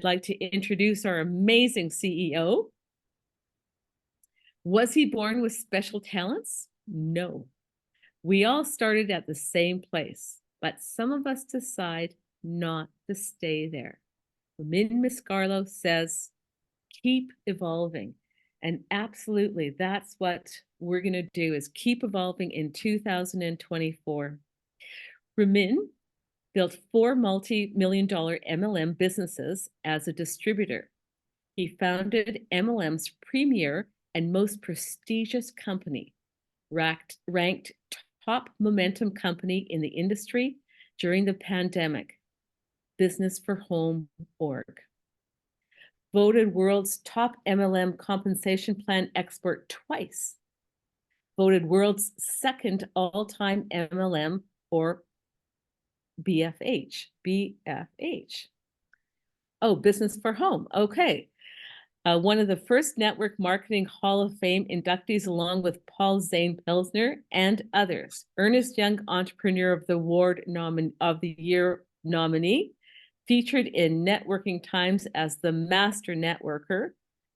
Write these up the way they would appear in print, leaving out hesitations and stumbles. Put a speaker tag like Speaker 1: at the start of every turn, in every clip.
Speaker 1: like to introduce our amazing CEO. Was he born with special talents? No. We all started at the same place, but some of us decide not to stay there. Ramin Miscarlo says, keep evolving. And absolutely, that's what we're going to do is keep evolving in 2024. Ramin built 4 multi-million-dollar MLM businesses as a distributor. He founded MLM's premier and most prestigious company, ranked top momentum company in the industry during the pandemic, Business for Home org. Voted world's top MLM compensation plan expert twice. Voted world's second all-time MLM or BFH. Oh, Business for Home. Okay. One of the first Network Marketing Hall of Fame inductees, along with Paul Zane Pilsner and others. Ernest Young Entrepreneur of the Year nominee. Featured in Networking Times as the Master Networker.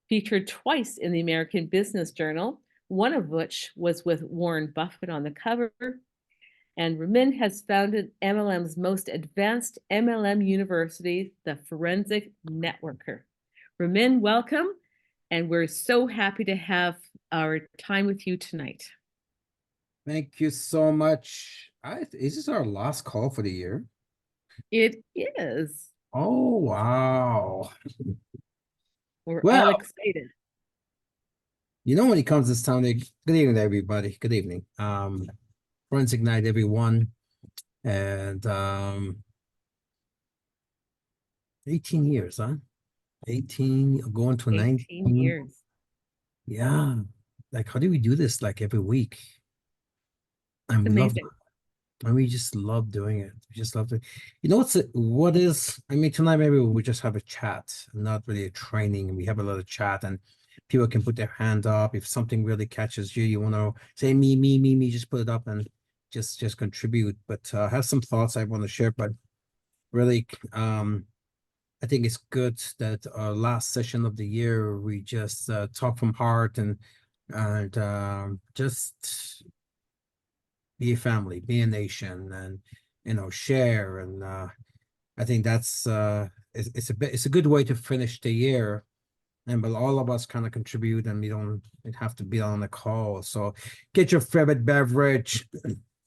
Speaker 1: Featured twice in the American Business Journal, one of which was with Warren Buffett on the cover. And Ramin has founded MLM's most advanced MLM university, the Forensic Networker. Ramin, welcome. And we're so happy to have our time with you tonight.
Speaker 2: Thank you so much. Is this our last call for the year?
Speaker 1: It is.
Speaker 2: Oh, wow.
Speaker 1: We're
Speaker 2: Well,
Speaker 1: all excited.
Speaker 2: you know, when it comes this time, good evening, everybody. Good evening. Forensic Night, everyone. And 18 years, huh? 18 going to 19
Speaker 1: years.
Speaker 2: Yeah. Like, how do we do this like every week?
Speaker 1: It's amazing.
Speaker 2: And we just love doing it. We just love it. You know I mean, tonight maybe we just have a chat, not really a training. We have a lot of chat and people can put their hand up. If something really catches you, you want to say me, just put it up and just contribute. But I have some thoughts I want to share, but really, I think it's good that our last session of the year, we just talk from heart and just be a family, be a nation, and share. And I think that's it's a good way to finish the year. And but all of us kind of contribute, and we don't have to be on the call. So get your favorite beverage,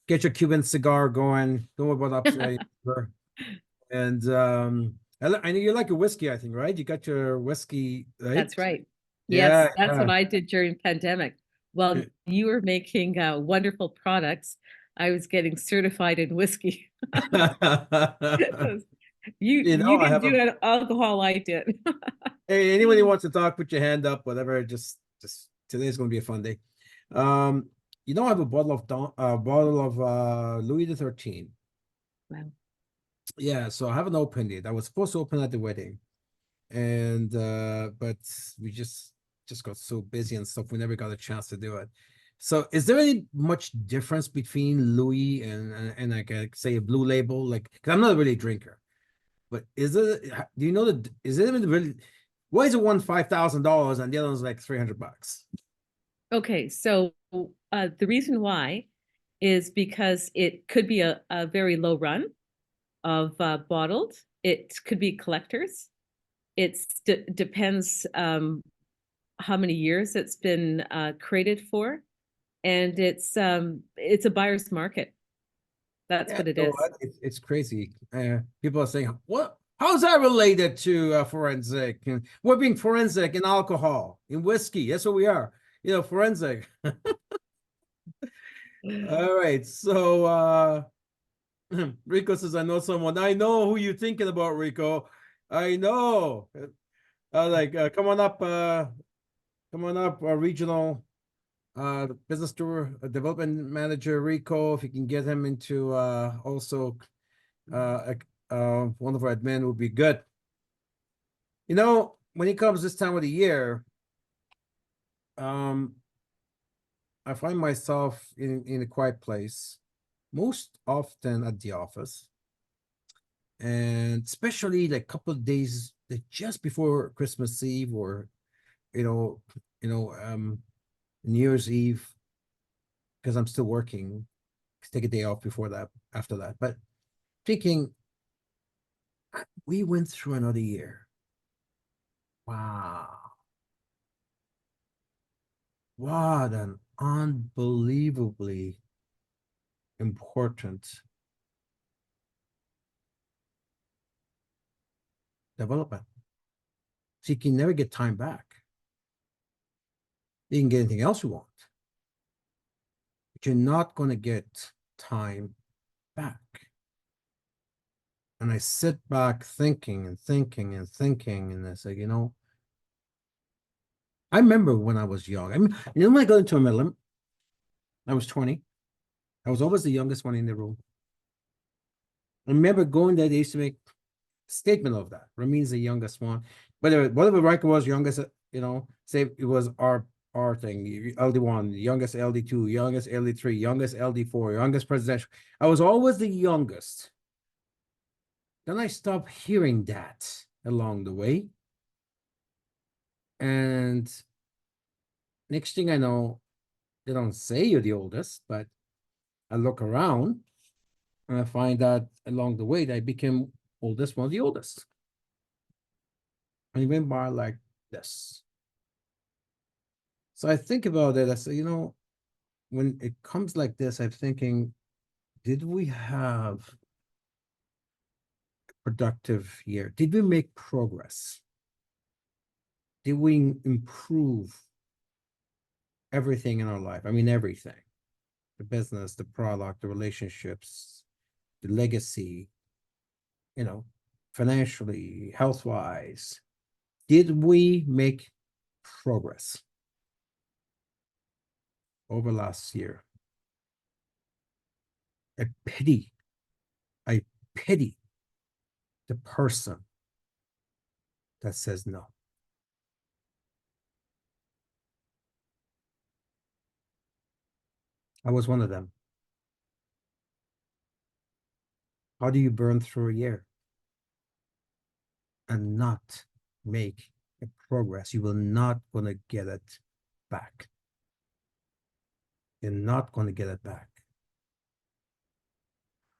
Speaker 2: get your Cuban cigar going. Don't worry about upstairs. And I know you like a whiskey, I think, right? You got your whiskey, right?
Speaker 1: That's right.
Speaker 2: Yeah,
Speaker 1: Yes, that's what I did during pandemic. While you were making wonderful products, I was getting certified in whiskey. You didn't do alcohol, I did.
Speaker 2: Hey, anybody wants to talk, put your hand up, whatever. Just today's gonna be a fun day. You know, I have a bottle of Louis XIII.
Speaker 1: Wow.
Speaker 2: Yeah, so I haven't opened it. I was supposed to open at the wedding, and but we just got so busy and stuff, we never got a chance to do it. So is there any much difference between Louis and like say a Blue Label? Like, because I'm not really a drinker, but is it, do you know is it even really, why is it one $5,000 and the other one's like $300?
Speaker 1: Okay, so the reason why is because it could be a very low run of bottled. It could be collectors. It depends how many years it's been created for, and it's a buyer's market. That's what it is.
Speaker 2: It's crazy. People are saying, what? How's that related to forensic? And we're being forensic in alcohol, in whiskey. That's what we are. Forensic. All right. So Rico says, I know someone. I know who you're thinking about, Rico. I know. Come on up, regional business tour development manager Rico. If you can get him into also one of our admin would be good. When it comes this time of the year, I find myself in a quiet place, most often at the office, and especially like a couple of days just before Christmas Eve or, you know, New Year's Eve, because I'm still working, take a day off before that, after that. But thinking, we went through another year. Wow. What an unbelievably important development. So you can never get time back. You can get anything else you want, but you're not going to get time back. And I sit back thinking and thinking and thinking, and I say, I remember when I was young. I mean, when I got into a middle, I was 20. I was always the youngest one in the room. I remember going there, they used to make a statement of that. Ramin's the youngest one. Whatever Riker was, youngest, say it was our thing, LD1, youngest LD2, youngest LD3, youngest LD4, youngest presidential. I was always the youngest. Then I stopped hearing that along the way. And next thing I know, they don't say you're the oldest, but I look around and I find that along the way that I became oldest, one of the oldest. And it went by like this. So I think about it, I say, when it comes like this, I'm thinking, did we have a productive year? Did we make progress? Did we improve everything in our life? I mean, everything. The business, the product, the relationships, the legacy, financially, health-wise. Did we make progress over last year? I pity the person that says no. I was one of them. How do you burn through a year and not make a progress? You will not gonna get it back. You're not gonna get it back.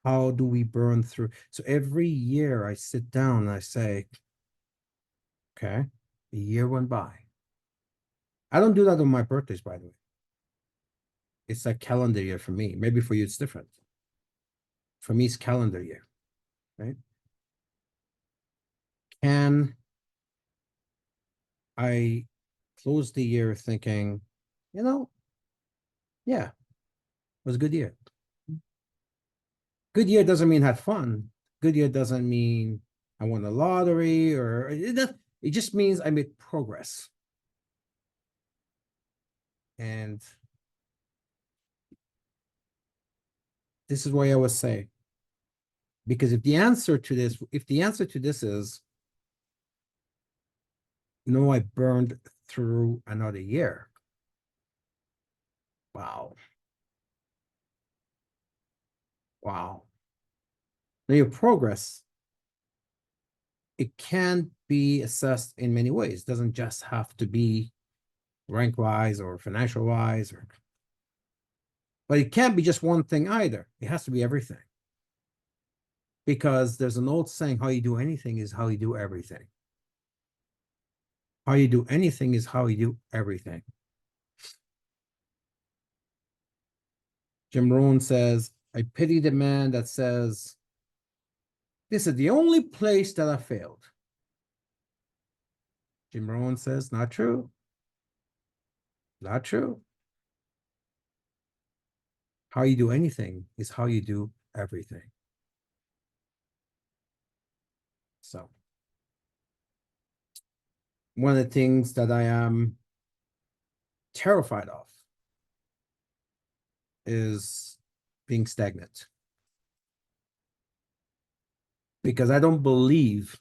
Speaker 2: How do we burn through? So every year I sit down and I say, okay, a year went by. I don't do that on my birthdays, by the way. It's a calendar year for me. Maybe for you it's different. For me, it's calendar year, right? Can I close the year thinking, yeah, it was a good year. Good year doesn't mean had fun. Good year doesn't mean I won the lottery, or it just means I made progress. And this is why I was saying, because if the answer to this is no, I burned through another year. Wow. Wow. Now your progress, it can be assessed in many ways. It doesn't just have to be rank wise or financial wise, but it can't be just one thing either. It has to be everything. Because there's an old saying, how you do anything is how you do everything. How you do anything is how you do everything. Jim Rohn says, I pity the man that says, this is the only place that I failed. Jim Rohn says, not true. Not true. How you do anything is how you do everything. So, one of the things that I am terrified of is being stagnant. Because I don't believe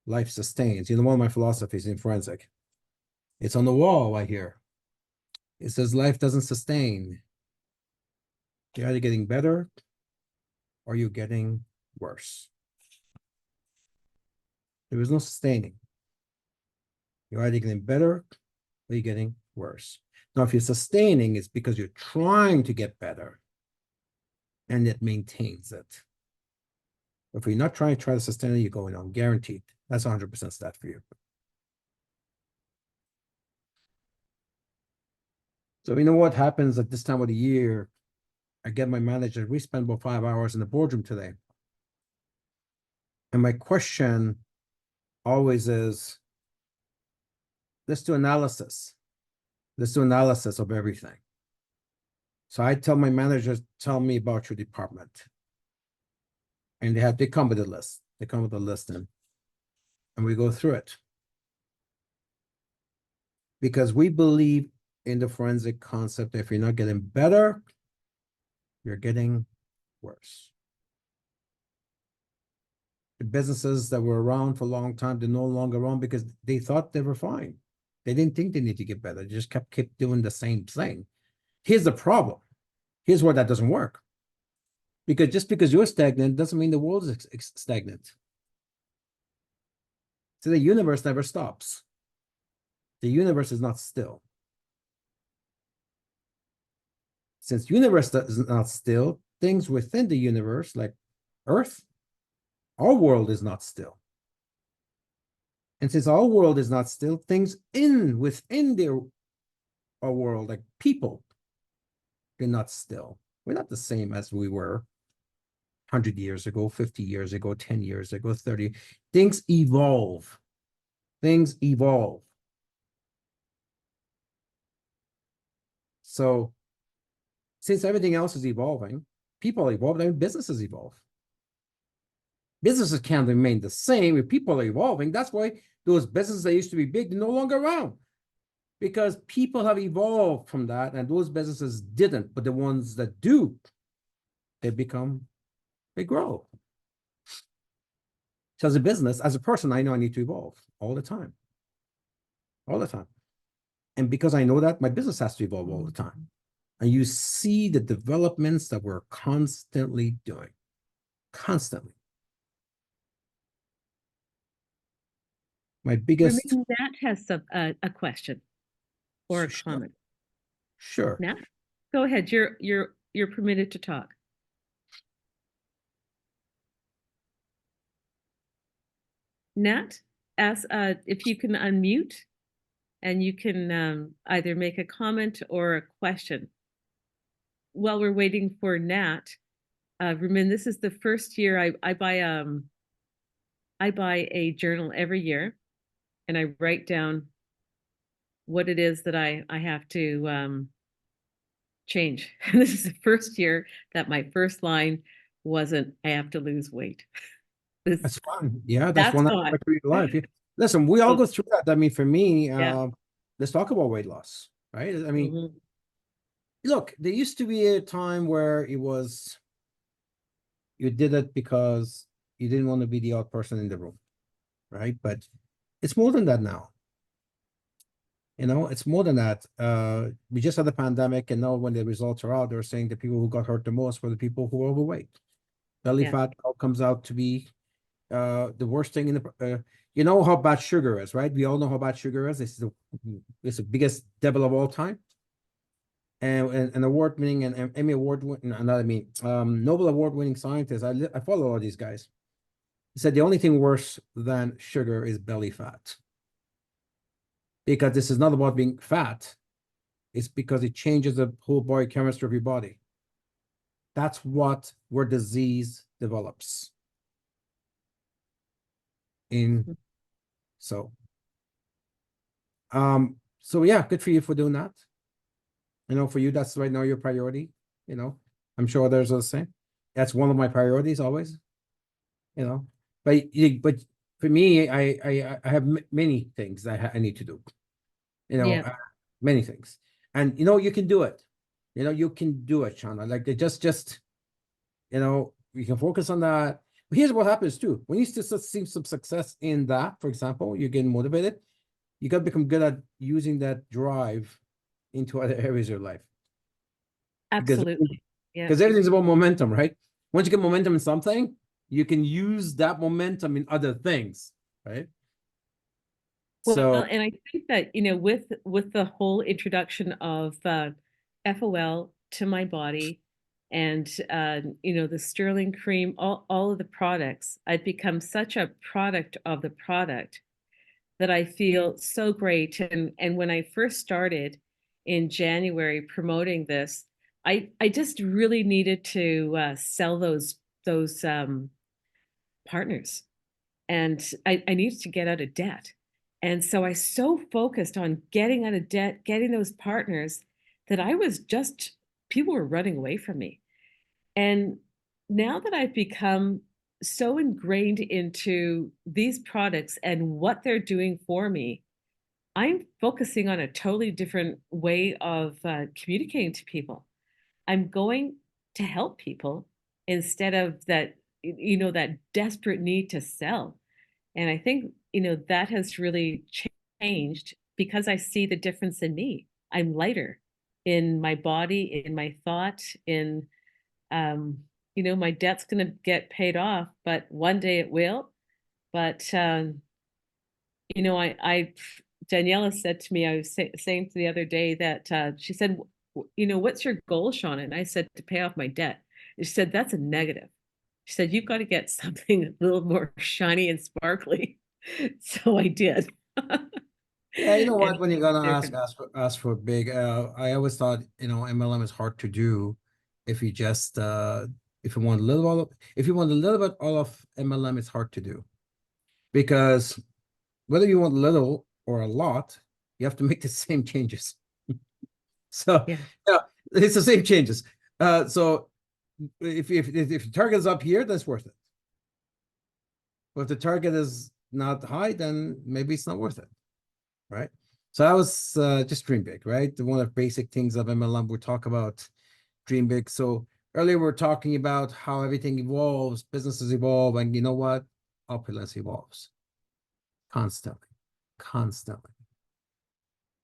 Speaker 2: life sustains. One of my philosophies in forensic, it's on the wall right here. It says life doesn't sustain. You're either getting better or you're getting worse. There is no sustaining. You're either getting better or you're getting worse. Now, if you're sustaining, it's because you're trying to get better and it maintains it. If you're not trying to sustain it, you're going on, guaranteed. That's 100% stat for you. So you know what happens at this time of the year? I get my manager, we spent about 5 hours in the boardroom today. And my question always is, let's do analysis. Let's do analysis of everything. So I tell my managers, tell me about your department. And they come with a list. They come with a list and we go through it. Because we believe in the forensic concept, if you're not getting better, you're getting worse. The businesses that were around for a long time, they're no longer around because they thought they were fine. They didn't think they need to get better. They just kept doing the same thing. Here's the problem. Here's where that doesn't work. Because just because you're stagnant doesn't mean the world is stagnant. So the universe never stops. The universe is not still. Since universe is not still, things within the universe, like Earth, our world is not still. And since our world is not still, things within our world, like people, they're not still. We're not the same as we were 100 years ago, 50 years ago, 10 years ago, 30. Things evolve. Things evolve. So since everything else is evolving, people evolve, and businesses evolve. Businesses can't remain the same if people are evolving. That's why those businesses that used to be big, they're no longer around. Because people have evolved from that, and those businesses didn't. But the ones that do, they grow. So as a business, as a person, I know I need to evolve all the time. All the time. And because I know that, my business has to evolve all the time. And you see the developments that we're constantly doing. Constantly. My biggest...
Speaker 1: Nat has a question or a
Speaker 2: Sure.
Speaker 1: comment.
Speaker 2: Sure.
Speaker 1: Nat, go ahead. You're permitted to talk. Nat, ask if you can unmute and you can either make a comment or a question. While we're waiting for Nat, Ramin, this is the first year I buy a journal every year, and I write down what it is that I have to change. This is the first year that my first line wasn't, I have to lose weight.
Speaker 2: That's fun. Yeah,
Speaker 1: That's
Speaker 2: one
Speaker 1: fun.
Speaker 2: aspect of your life. Yeah. Listen, we all go through that. I mean, for me,
Speaker 1: Yeah.
Speaker 2: let's talk about weight loss, right? I mean,
Speaker 1: Mhm.
Speaker 2: look, there used to be a time where it was, you did it because you didn't want to be the odd person in the room, right? But it's more than that now. You know, it's more than that. We just had the pandemic, and now when the results are out, they're saying the people who got hurt the most were the people who were overweight. Belly
Speaker 1: Yeah.
Speaker 2: fat comes out to be the worst thing in the you know how bad sugar is, right? We all know how bad sugar is. It's the biggest devil of all time. And an award-winning and Emmy award-winning, not I mean, Nobel award-winning scientist. I follow all these guys. He said the only thing worse than sugar is belly fat. Because this is not about being fat. It's because it changes the whole biochemistry of your body. That's where disease develops. So yeah, good for you for doing that. You know, for you, that's right now your priority. You know, I'm sure others are the same. That's one of my priorities always. You know, but for me, I have many things I need to do. You know,
Speaker 1: Yeah.
Speaker 2: many things, and you know, you can do it. You know, you can do it, Shauna. Like just, you know, you can focus on that. But here's what happens too. When you still see some success in that, for example, you're getting motivated. You got to become good at using that drive into other areas of your life.
Speaker 1: Absolutely. Yeah.
Speaker 2: Because everything's about momentum, right? Once you get momentum in something, you can use that momentum in other things. right?
Speaker 1: Well,
Speaker 2: So
Speaker 1: and I think that, with the whole introduction of FOL to my body and the Sterling cream, all of the products, I've become such a product of the product that I feel so great. And when I first started in January promoting this, I just really needed to sell those partners, and I needed to get out of debt. And so I so focused on getting out of debt, getting those partners, that I was just people were running away from me. And now that I've become so ingrained into these products and what they're doing for me, I'm focusing on a totally different way of communicating to people. I'm going to help people instead of that desperate need to sell. And I think, that has really changed because I see the difference in me. I'm lighter in my body, in my thought, in, um, my debt's going to get paid off, but one day it will. But, I Daniela said to me, I was saying to the other day that she said, what's your goal, Shauna? And I said, to pay off my debt. And she said, that's a negative. She said, you've got to get something a little more shiny and sparkly. So I did.
Speaker 2: yeah, you know
Speaker 1: And
Speaker 2: what? When you're gonna
Speaker 1: different.
Speaker 2: ask for big, I always thought, MLM is hard to do if you just if you want a little if you want a little bit all of MLM, it's hard to do because whether you want little or a lot, you have to make the same changes. So
Speaker 1: Yeah.
Speaker 2: yeah, it's the same changes. So if the target is up here, that's worth it. But if the target is not high, then maybe it's not worth it, right? So that was just dream big, right? One of the basic things of MLM we talk about dream big. So earlier we are talking about how everything evolves, businesses evolve, and you know what? Opulence evolves constantly, constantly.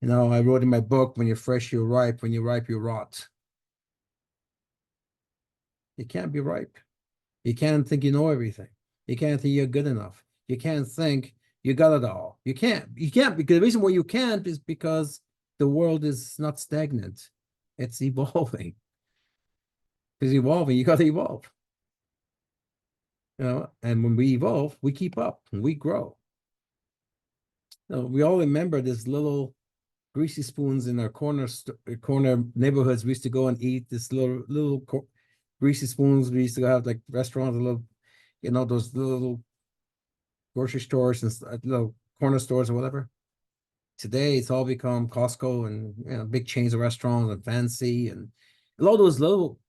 Speaker 2: I wrote in my book, when you're fresh, you're ripe. When you're ripe, you rot. You can't be ripe. You can't think you know everything. You can't think you're good enough. You can't think you got it all. You can't. You can't, because the reason why you can't is because the world is not stagnant. It's evolving. It's evolving. You got to evolve. And when we evolve, we keep up and we grow. We all remember this little greasy spoons in our corner neighborhoods. We used to go and eat this little greasy spoons. We used to have like restaurants, those little grocery stores and little corner stores or whatever. Today, it's all become Costco and big chains of restaurants and fancy, and a lot of those little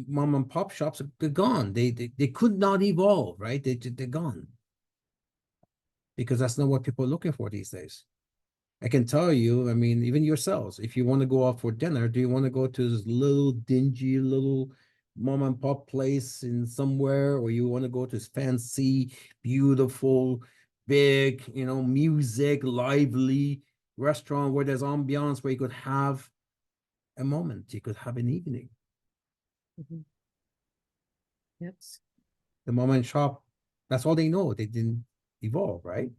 Speaker 2: mom and pop shops are gone. They could not evolve, right? They're gone because that's not what people are looking for these days. I can tell you, I mean, even yourselves, if you want to go out for dinner, do you want to go to this little dingy little mom and pop place in somewhere, or you want to go to this fancy, beautiful, big, music, lively restaurant where there's ambiance, where you could have a moment, you could have an evening.
Speaker 1: Mhm. Yep.
Speaker 2: The mom and shop, that's all they know. They didn't evolve, right?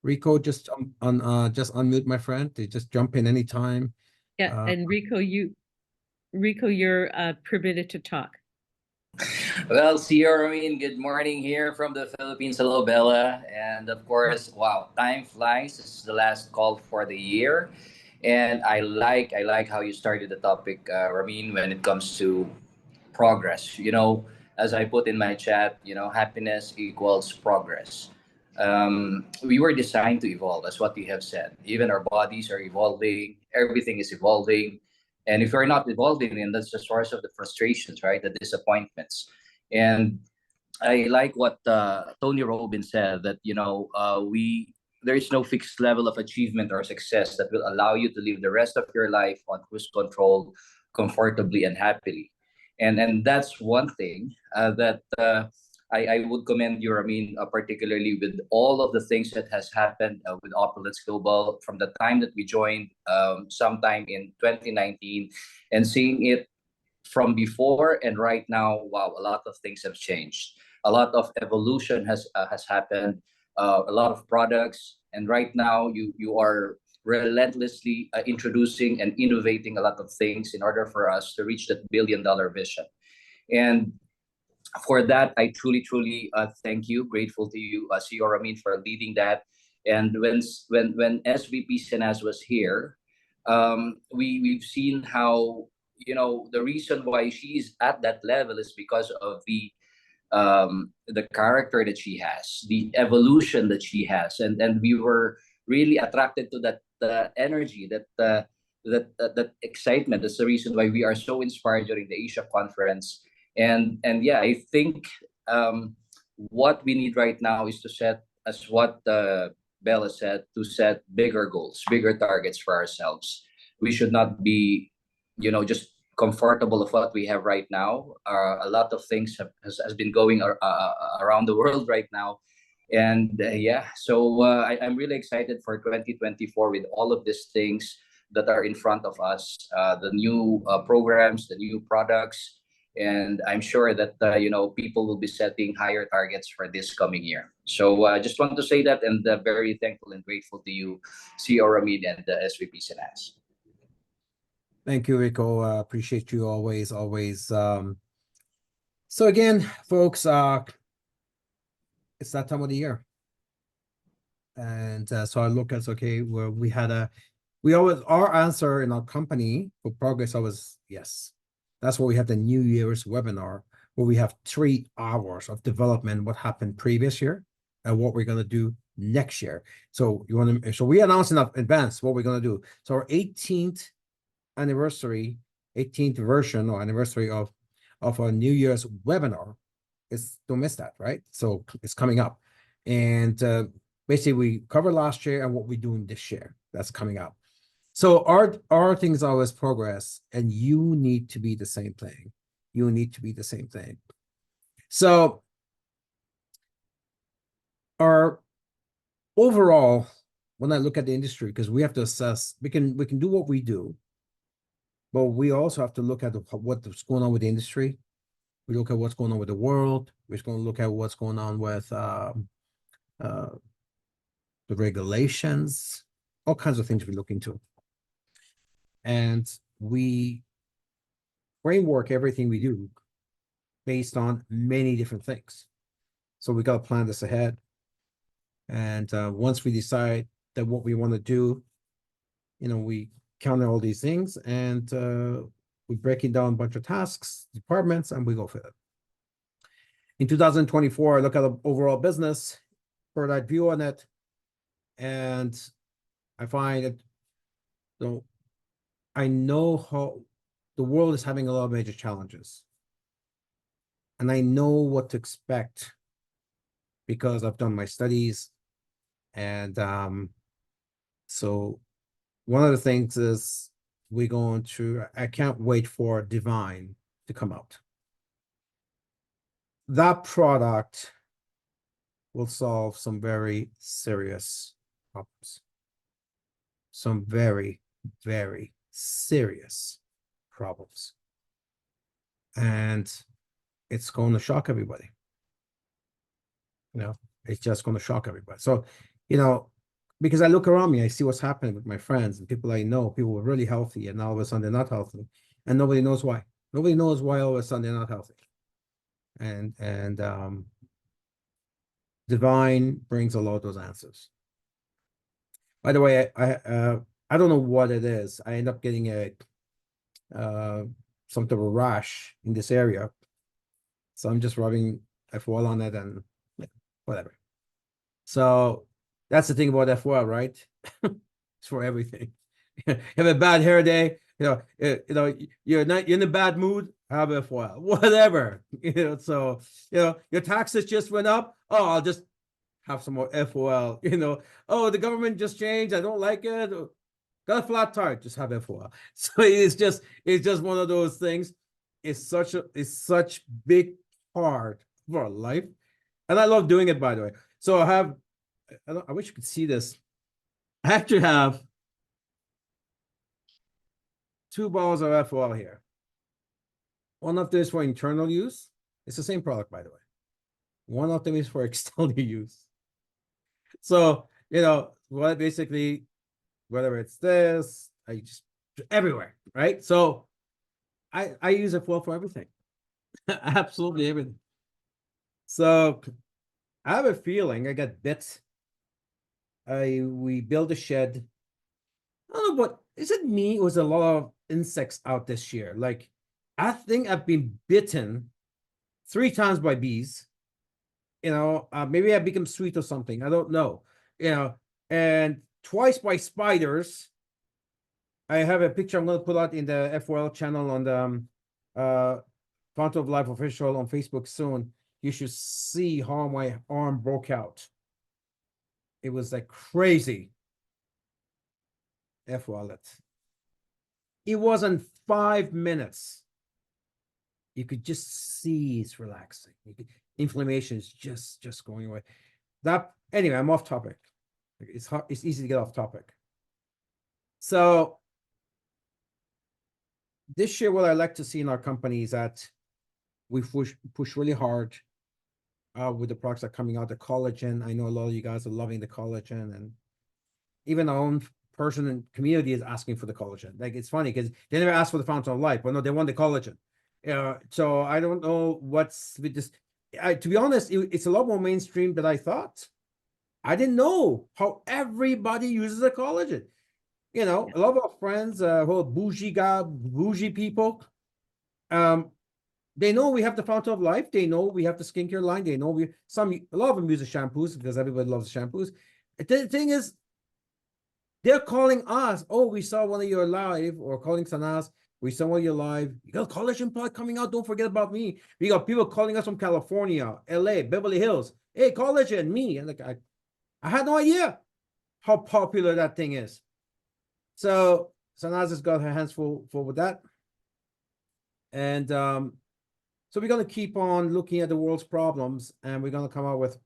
Speaker 2: Rico, just just unmute my friend. To just jump in anytime.
Speaker 1: Yeah. And Rico, you're permitted to talk.
Speaker 3: Well, Ramin, good morning here from the Philippines. Hello, Bella. And of course, wow, time flies. This is the last call for the year. And I like how you started the topic, Ramin, when it comes to progress. As I put in my chat, happiness equals progress. We were designed to evolve, as what you have said. Even our bodies are evolving, everything is evolving. And if we're not evolving, then that's the source of the frustrations, right? The disappointments. And I like what Tony Robbins said, that we there is no fixed level of achievement or success that will allow you to live the rest of your life on cruise control, comfortably and happily. And that's one thing that I would commend you, Ramin, particularly with all of the things that has happened with Opulence Global from the time that we joined sometime in 2019, and seeing it from before and right now. Wow, a lot of things have changed. A lot of evolution has happened. a lot of products, and right now you are relentlessly introducing and innovating a lot of things in order for us to reach that $1 billion vision. And for that, I truly thank you, grateful to you, CEO Ramin, for leading that. And when SVP Sinaz was here, we've seen how, the reason why she's at that level is because of the character that she has, the evolution that she has, and we were really attracted to that energy, that excitement. That's the reason why we are so inspired during the Asia conference. And yeah, I think what we need right now is to set, as what Bella said, to set bigger goals, bigger targets for ourselves. We should not be, just comfortable of what we have right now. A lot of things has been going around the world right now. And yeah, so I'm really excited for 2024 with all of these things that are in front of us, the new programs, the new products. And I'm sure that, people will be setting higher targets for this coming year. So I just want to say that, and very thankful and grateful to you, CEO Ramin and the SVP Sinaz.
Speaker 2: Thank you, Rico. Appreciate you always. So again, folks, it's that time of the year. And so I look at, okay, where our answer in our company for progress always, yes. That's where we have the New Year's webinar, where we have 3 hours of development, what happened previous year and what we're going to do next year. So we announced in advance what we're going to do. So our 18th anniversary, 18th version or anniversary of our New Year's webinar is, don't miss that, right? So it's coming up. And basically we covered last year and what we're doing this year. That's coming up. So our things always progress, and you need to be the same thing. You need to be the same thing. So our overall, when I look at the industry, because we have to assess, we can do what we do, but we also have to look at what's going on with the industry. We look at what's going on with the world. We're going to look at what's going on with the regulations, all kinds of things we look into. And we framework everything we do based on many different things. So we got to plan this ahead. And once we decide that what we want to do, we counter all these things, and we break it down a bunch of tasks, departments, and we go for it. In 2024, I look at the overall business for that view on it, and I find that I know how the world is having a lot of major challenges, and I know what to expect because I've done my studies. And so one of the things is I can't wait for Divine to come out. That product will solve some very serious problems. Some very, very serious problems. And it's going to shock everybody. It's just going to shock everybody. So, because I look around me, I see what's happening with my friends and people I know. People were really healthy, and all of a sudden they're not healthy, and nobody knows why. Nobody knows why all of a sudden they're not healthy. And Divine brings a lot of those answers. By the way, I don't know what it is. I end up getting some type of rash in this area, so I'm just rubbing F-Oil on it and whatever. So that's the thing about F-Oil, right? It's for everything. You have a bad hair day, you're in a bad mood, have F-Oil, whatever. So your taxes just went up. Oh, I'll just have some more F-Oil. Oh, the government just changed, I don't like it. Got a flat tire, just have F-Oil. So it's just one of those things. It's such big part of our life, and I love doing it, by the way. So I wish you could see this. I actually have 2 bottles of F-Oil here. One of them is for internal use. It's the same product, by the way. One of them is for external use. So, what basically, whether it's this, I just everywhere, right? So I use it for everything. Absolutely everything. So I have a feeling I got bit. We built a shed. I don't know what is it me or was a lot of insects out this year? Like I think I've been bitten 3 times by bees. Maybe I become sweet or something. I don't know. And twice by spiders. I have a picture I'm going to put out in the FOL channel on the Fountain of Life official on Facebook soon. You should see how my arm broke out. It was like crazy. FOL. It wasn't 5 minutes. You could just see it's relaxing. Inflammation is just going away. Anyway, I'm off topic. It's hard, it's easy to get off topic. So this year, what I like to see in our company is that we push really hard with the products that are coming out. The collagen. I know a lot of you guys are loving the collagen, and even our own person and community is asking for the collagen. Like it's funny because they never asked for the Fountain of Life, but no, they want the collagen. So I don't know what's with this. To be honest, it's a lot more mainstream than I thought. I didn't know how everybody uses a collagen. A lot of our friends, whole bougie people, they know we have the Fountain of Life. They know we have the skincare line. They know a lot of them use the shampoos because everybody loves the shampoos. The thing is, they're calling us. Oh, we saw one of your live, or calling Sanaz. We saw one of your live. You got a collagen product coming out. Don't forget about me. We got people calling us from California, LA, Beverly Hills. Hey, collagen, me. And I had no idea how popular that thing is. So Sanaz has got her hands full with that. And so we're going to keep on looking at the world's problems, and we're going to come out with,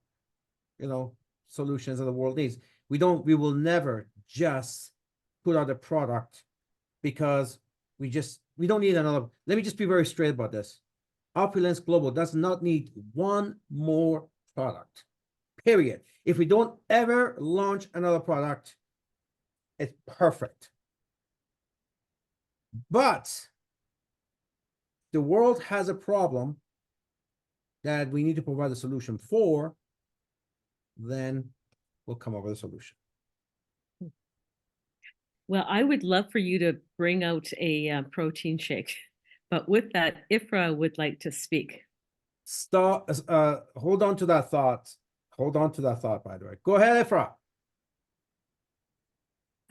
Speaker 2: solutions that the world needs. We will never just put out a product because we don't need another. Let me just be very straight about this. Opulence Global does not need one more product, period. If we don't ever launch another product, it's perfect. But the world has a problem that we need to provide a solution for, then we'll come up with a solution.
Speaker 1: Well, I would love for you to bring out a protein shake, but with that, Ifra would like to speak.
Speaker 2: Hold on to that thought. Hold on to that thought, by the way. Go ahead, Ifra.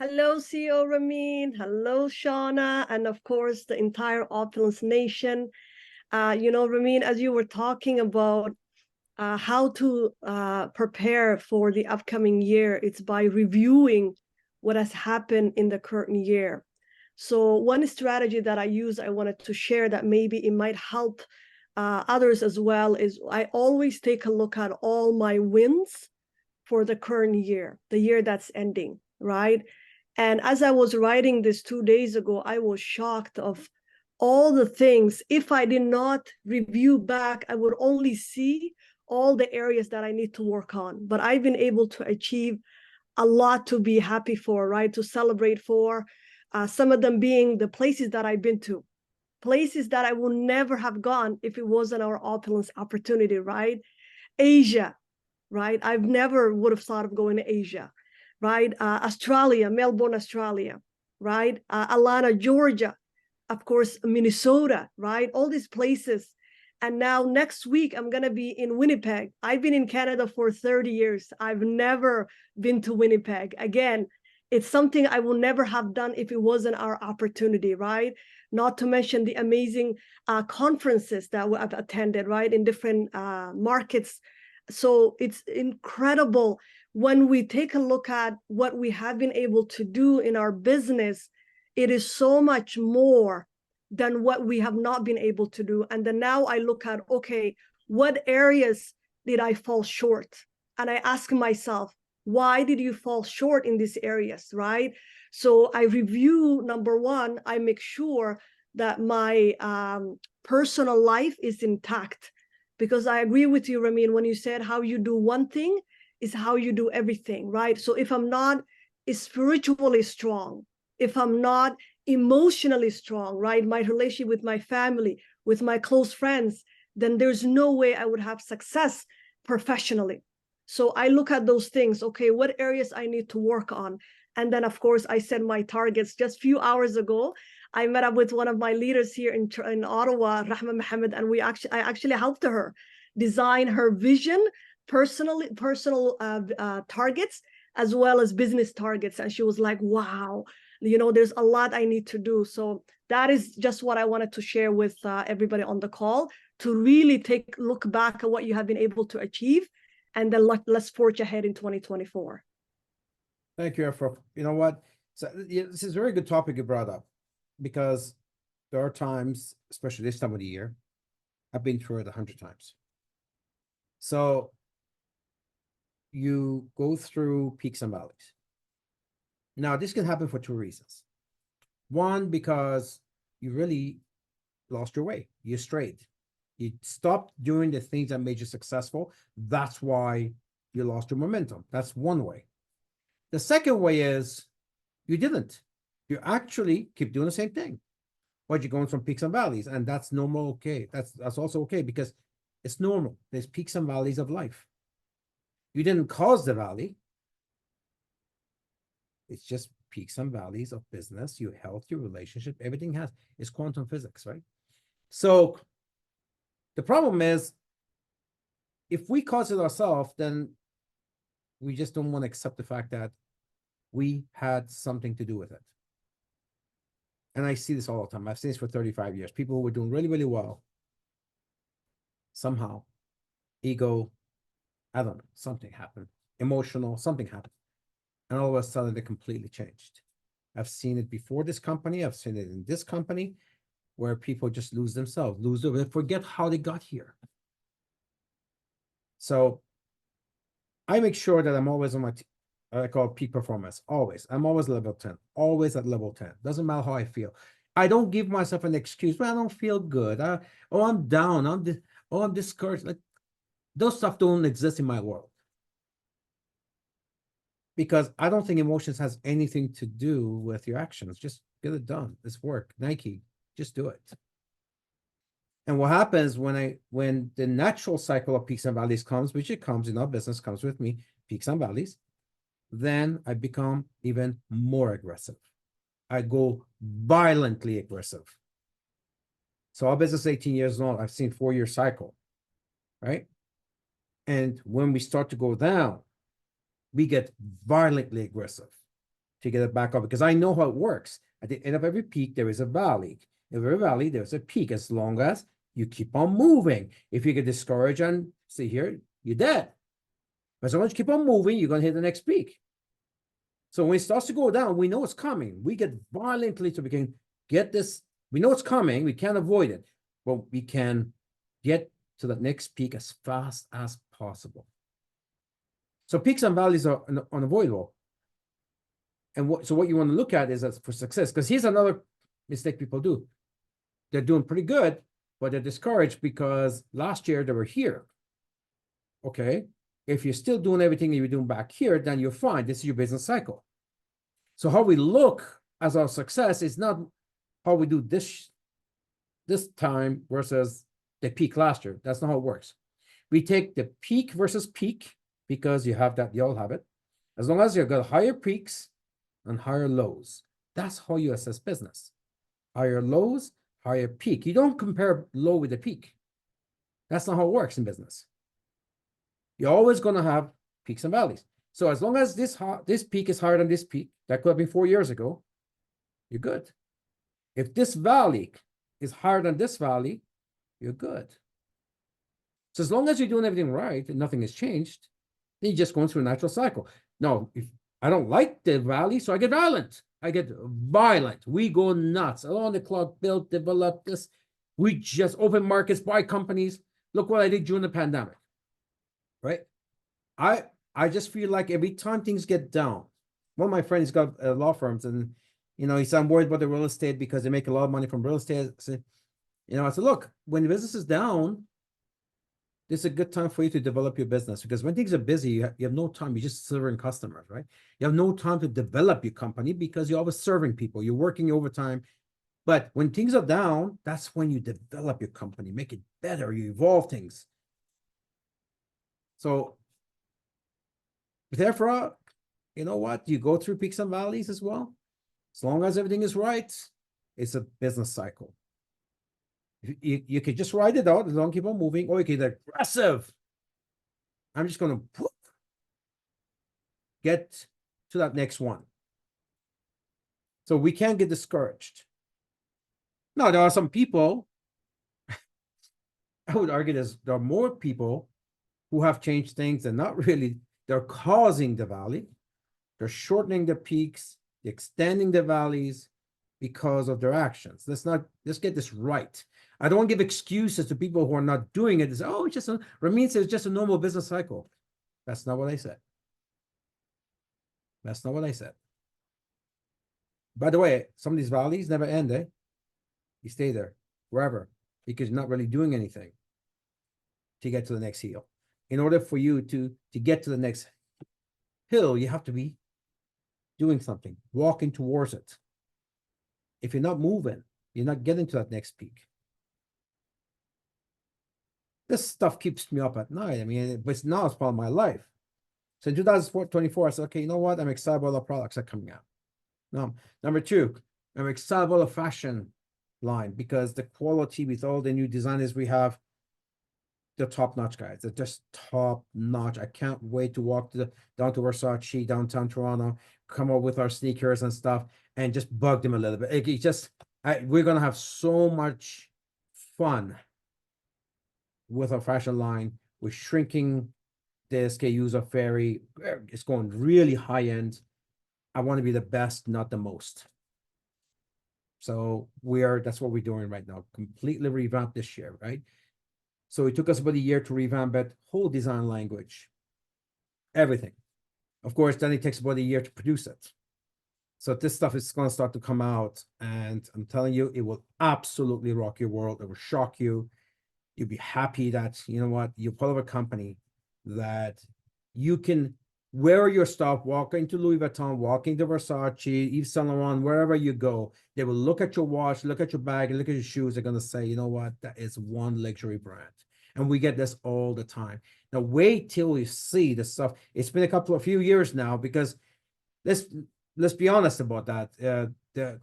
Speaker 4: Hello, CEO Ramin. Hello, Shauna. And of course, the entire Opulence Nation. Ramin, as you were talking about how to prepare for the upcoming year, it's by reviewing what has happened in the current year. So one strategy that I wanted to share that maybe it might help others as well is I always take a look at all my wins for the current year, the year that's ending, right? And as I was writing this 2 days ago, I was shocked of all the things. If I did not review back, I would only see all the areas that I need to work on. But I've been able to achieve a lot to be happy for, right? To celebrate for. Some of them being the places that I've been to, places that I would never have gone if it wasn't our Opulence opportunity, right? Asia, right? I've never would have thought of going to Asia, right? Australia, Melbourne, Australia, right? Atlanta, Georgia, of course, Minnesota, right? All these places. And now next week, I'm going to be in Winnipeg. I've been in Canada for 30 years. I've never been to Winnipeg. Again, it's something I will never have done if it wasn't our opportunity, right? Not to mention the amazing conferences that I've attended, right? In different markets. So it's incredible when we take a look at what we have been able to do in our business. It is so much more than what we have not been able to do. And then now I look at, okay, what areas did I fall short? And I ask myself, why did you fall short in these areas, right? So I review, number one, I make sure that my personal life is intact. Because I agree with you, Ramin, when you said how you do one thing, is how you do everything, right? So if I'm not spiritually strong, if I'm not emotionally strong, right, my relationship with my family, with my close friends, then there's no way I would have success professionally. So I look at those things. Okay, what areas I need to work on? And then, of course, I set my targets. Just a few hours ago, I met up with one of my leaders here in Ottawa, Rahma Mohammed, and I actually helped her design her vision, personal targets, as well as business targets. And she was like, wow, there's a lot I need to do. So that is just what I wanted to share with everybody on the call, to really look back at what you have been able to achieve, and then let's forge ahead in 2024.
Speaker 2: Thank you, Afra. You know what? So this is a very good topic you brought up, because there are times, especially this time of the year, I've been through it 100 times. So you go through peaks and valleys. Now, this can happen for two reasons. One, because you really lost your way. You strayed. You stopped doing the things that made you successful. That's why you lost your momentum. That's one way. The second way is you didn't. You actually keep doing the same thing. But you're going from peaks and valleys, and that's normal. Okay, that's also okay, because it's normal. There's peaks and valleys of life. You didn't cause the valley. It's just peaks and valleys of business, your health, your relationship, everything is quantum physics, right? So the problem is, if we cause it ourselves, then we just don't want to accept the fact that we had something to do with it. And I see this all the time. I've seen this for 35 years. People who were doing really, really well, somehow, ego, I don't know, something happened, emotional, something happened. And all of a sudden, they completely changed. I've seen it before this company. I've seen it in this company, where people just lose themselves, they forget how they got here. So I make sure that I'm always on my, I call peak performance, always. I'm always level 10, always at level 10. Doesn't matter how I feel. I don't give myself an excuse, but I don't feel good. I'm down, I'm discouraged. Like, those stuff don't exist in my world. Because I don't think emotions has anything to do with your actions. Just get it done. It's work. Nike, just do it. And what happens when the natural cycle of peaks and valleys comes, which it comes in our business, comes with me, peaks and valleys, then I become even more aggressive. I go violently aggressive. So our business is 18 years old. I've seen 4-year cycle, right? And when we start to go down, we get violently aggressive to get it back up, because I know how it works. At the end of every peak, there is a valley. Every valley, there's a peak, as long as you keep on moving. If you get discouraged and see here, you're dead. But as long as you keep on moving, you're going to hit the next peak. So when it starts to go down, we know it's coming. We get violently, so we can get this. We know it's coming. We can't avoid it, but we can get to the next peak as fast as possible. So peaks and valleys are unavoidable. And so what you want to look at is for success, because here's another mistake people do. They're doing pretty good, but they're discouraged because last year they were here. Okay. If you're still doing everything you're doing back here, then you're fine. This is your business cycle. So how we look as our success is not how we do this time versus the peak last year. That's not how it works. We take the peak versus peak, because you have that, you all have it. As long as you've got higher peaks and higher lows, that's how you assess business. Higher lows, higher peak. You don't compare low with the peak. That's not how it works in business. You're always going to have peaks and valleys. So as long as this peak is higher than this peak, that could have been 4 years ago, you're good. If this valley is higher than this valley, you're good. So as long as you're doing everything right and nothing has changed, then you're just going through a natural cycle. No, if I don't like the valley, so I get violent. I get violent. We go nuts. Along the clock, build, develop this. We just open markets, buy companies. Look what I did during the pandemic. Right? I just feel like every time things get down, one of my friends got law firms, and he said, I'm worried about the real estate because they make a lot of money from real estate. I said, look, when the business is down, this is a good time for you to develop your business, because when things are busy, you have no time. You're just serving customers, right? You have no time to develop your company because you're always serving people. You're working overtime. But when things are down, that's when you develop your company, make it better, you evolve things. So therefore, you know what? You go through peaks and valleys as well. As long as everything is right, it's a business cycle. You could just ride it out as long as keep on moving, or you could aggressive. I'm just gonna get to that next one. So we can't get discouraged. Now, there are some people, I would argue there are more people who have changed things and not really, they're causing the valley. They're shortening the peaks, extending the valleys because of their actions. Let's get this right. I don't want to give excuses to people who are not doing it. It's, oh, it's just Ramin says it's just a normal business cycle. That's not what I said. That's not what I said. By the way, some of these valleys never end, eh? You stay there forever because you're not really doing anything to get to the next hill. In order for you to get to the next hill, you have to be doing something, walking towards it. If you're not moving, you're not getting to that next peak. This stuff keeps me up at night. I mean, but now it's part of my life. So in 2024, I said, okay, you know what? I'm excited about the products that are coming out. Now, number two, I'm excited about the fashion line because the quality with all the new designers we have, they're top-notch guys. They're just top-notch. I can't wait to walk down to Versace, downtown Toronto, come up with our sneakers and stuff, and just bug them a little bit. It just, we're gonna have so much fun with our fashion line. We're shrinking the SKUs of Fairy. It's going really high-end. I want to be the best, not the most. So that's what we're doing right now. Completely revamped this year, right? So it took us about a year to revamp that whole design language, everything. Of course, then it takes about a year to produce it. So this stuff is going to start to come out, and I'm telling you, it will absolutely rock your world. It will shock you. You'll be happy that, you know what, you're part of a company that you can wear your stuff, walk into Louis Vuitton, walk into Versace, Yves Saint Laurent, wherever you go. They will look at your watch, look at your bag, and look at your shoes. They're going to say, you know what, that is one luxury brand. And we get this all the time. Now, wait till you see the stuff. It's been a few years now, because let's be honest about that.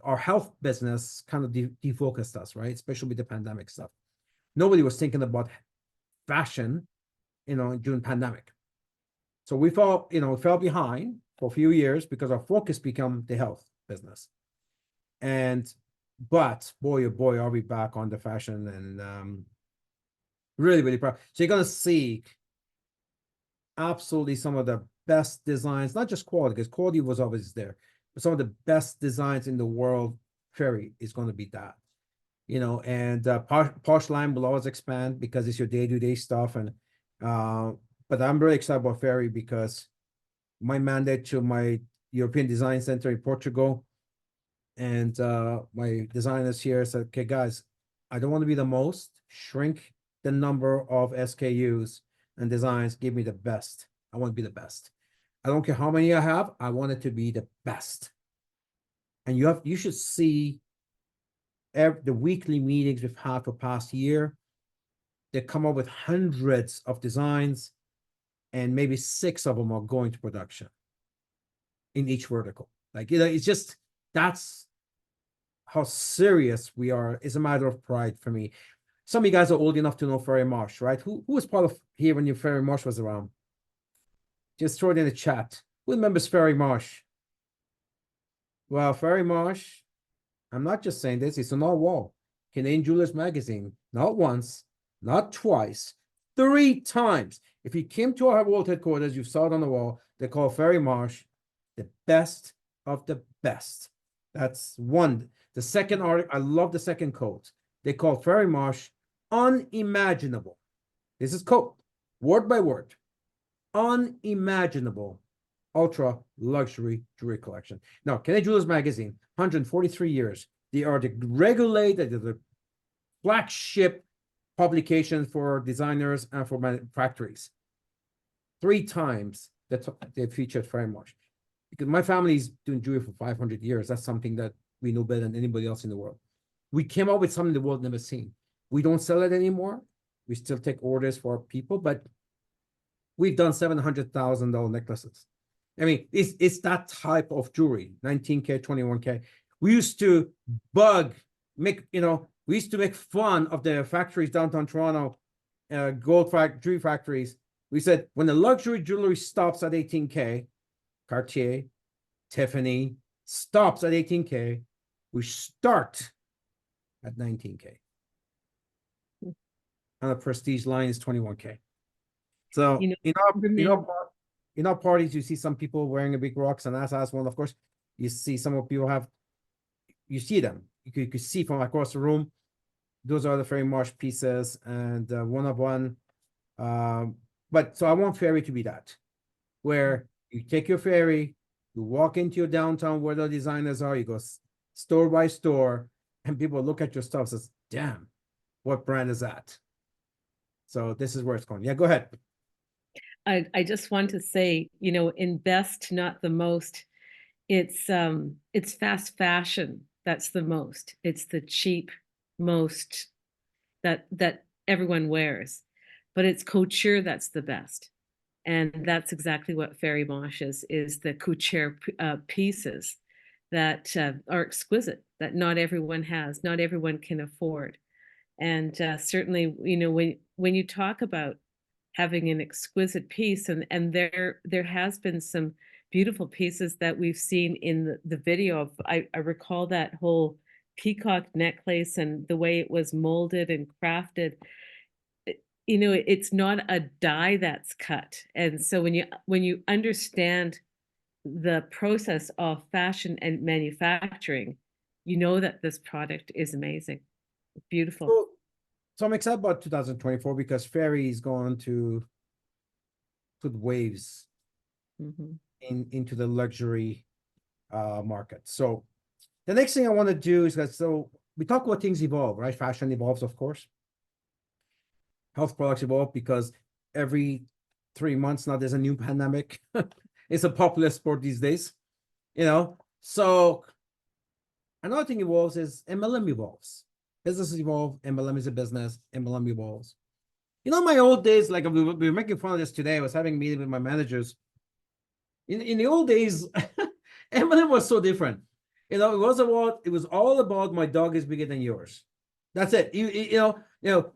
Speaker 2: Our health business kind of defocused us, right? Especially with the pandemic stuff. Nobody was thinking about fashion, during pandemic. So we fell behind for a few years because our focus became the health business. But boy, oh boy, are we back on the fashion, and really, really proud. So you're gonna see absolutely some of the best designs, not just quality, because quality was always there, but some of the best designs in the world. Fairy is going to be that, and Posh line will always expand because it's your day-to-day stuff. And but I'm really excited about Fairy because my mandate to my European Design Center in Portugal and my designers here said, okay, guys, I don't want to be the most, shrink the number of SKUs and designs, give me the best. I want to be the best. I don't care how many I have, I want it to be the best. And you should see the weekly meetings we've had for past year. They come up with hundreds of designs, and maybe 6 of them are going to production in each vertical. It's just, that's how serious we are. It's a matter of pride for me. Some of you guys are old enough to know Ferry Marsh, right? Who was part of here when Ferry Marsh was around? Just throw it in the chat. Who remembers Ferry Marsh? Well, Ferry Marsh, I'm not just saying this, it's on our wall. Canadian Jewelers Magazine, not once, not twice, 3 times. If you came to our world headquarters, you saw it on the wall. They call Ferry Marsh the best of the best. That's one. The second article, I love the second quote. They call Ferry Marsh unimaginable. This is quote, word by word. Unimaginable ultra luxury jewelry collection. Now, Canadian Jewelers Magazine, 143 years. They are the regulated, the flagship publications for designers and for factories. 3 times that they featured Ferry Marsh. Because my family's doing jewelry for 500 years. That's something that we know better than anybody else in the world. We came up with something the world never seen. We don't sell it anymore. We still take orders for people, but we've done $700,000 necklaces. I mean, it's that type of jewelry, 19K, 21K. We used to we used to make fun of the factories downtown Toronto, jewelry factories. We said, when the luxury jewelry stops at 18K, Cartier, Tiffany stops at 18K, we start at 19K. And the prestige line is 21K. So in our parties, you see some people wearing a big rocks, and that's one, of course. You see some of people you see them. You could see from across the room. Those are the Ferry Marsh pieces, and one of one. But so I want Ferry to be that, where you take your ferry, you walk into your downtown where the designers are, you go store by store, and people look at your stuff and says, damn, what brand is that? So this is where it's going. Yeah, go ahead.
Speaker 1: I just want to say, invest, not the most. It's fast fashion that's the most. It's the cheap most that everyone wears, but it's couture that's the best. And that's exactly what Ferry Marsh is the couture pieces that are exquisite, that not everyone has, not everyone can afford. And certainly, when you talk about having an exquisite piece, and there has been some beautiful pieces that we've seen in the video of, I recall that whole peacock necklace and the way it was molded and crafted. It's not a die that's cut. And so when you understand the process of fashion and manufacturing, you know that this product is amazing. Beautiful.
Speaker 2: So I'm excited about 2024 because Ferry is going to put waves into the luxury market. So the next thing I want to do is so we talk about things evolve, right? Fashion evolves, of course. Health products evolve because every 3 months now there's a new pandemic. It's a popular sport these days, So another thing evolves is MLM evolves. Businesses evolve, MLM is a business, MLM evolves. My old days, like we were making fun of this today, I was having a meeting with my managers. In the old days, MLM was so different. It was all about my dog is bigger than yours. That's it.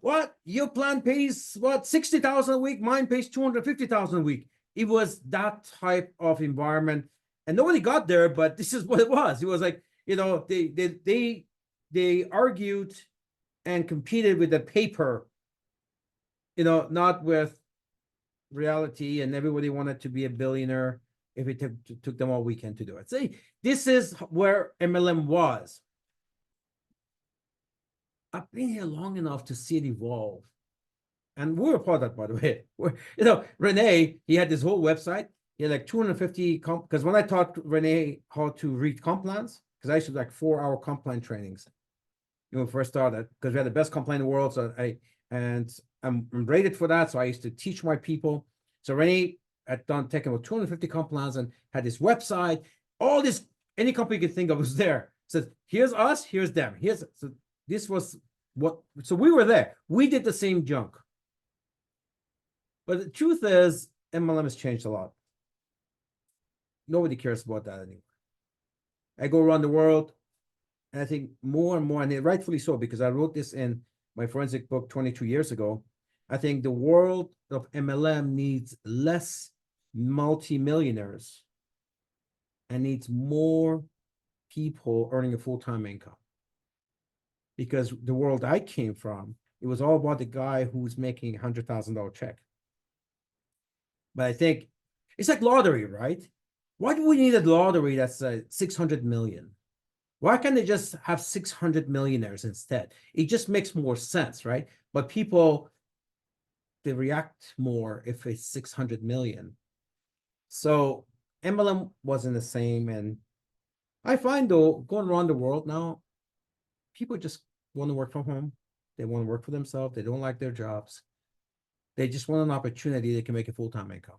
Speaker 2: What? Your plan pays what, 60,000 a week, mine pays 250,000 a week. It was that type of environment. And nobody got there, but this is what it was. It was like, they argued and competed with the paper, not with reality, and everybody wanted to be a billionaire if it took them all weekend to do it. See, this is where MLM was. I've been here long enough to see it evolve. And we're a part of that, by the way. Rene, he had this whole website. He had like 250 because when I taught Rene how to read comp plans, because I used to do like 4-hour comp plan trainings. When we first started, because we had the best comp plan in the world. So I'm rated for that. So I used to teach my people. So Rene had taken about 250 comp plans and had this website. All this, any company you could think of was there. So here's us, here's them. So we were there. We did the same junk. But the truth is, MLM has changed a lot. Nobody cares about that anymore. I go around the world, and I think more and more, and rightfully so, because I wrote this in my forensic book 22 years ago. I think the world of MLM needs less multimillionaires and needs more people earning a full-time income. Because the world I came from, it was all about the guy who's making $100,000 check. But I think it's like lottery, right? Why do we need a lottery that's 600 million? Why can't they just have 600 millionaires instead? It just makes more sense, right? But people, they react more if it's 600 million. So MLM wasn't the same. And I find, though, going around the world now, people just want to work from home. They want to work for themselves. They don't like their jobs. They just want an opportunity they can make a full-time income.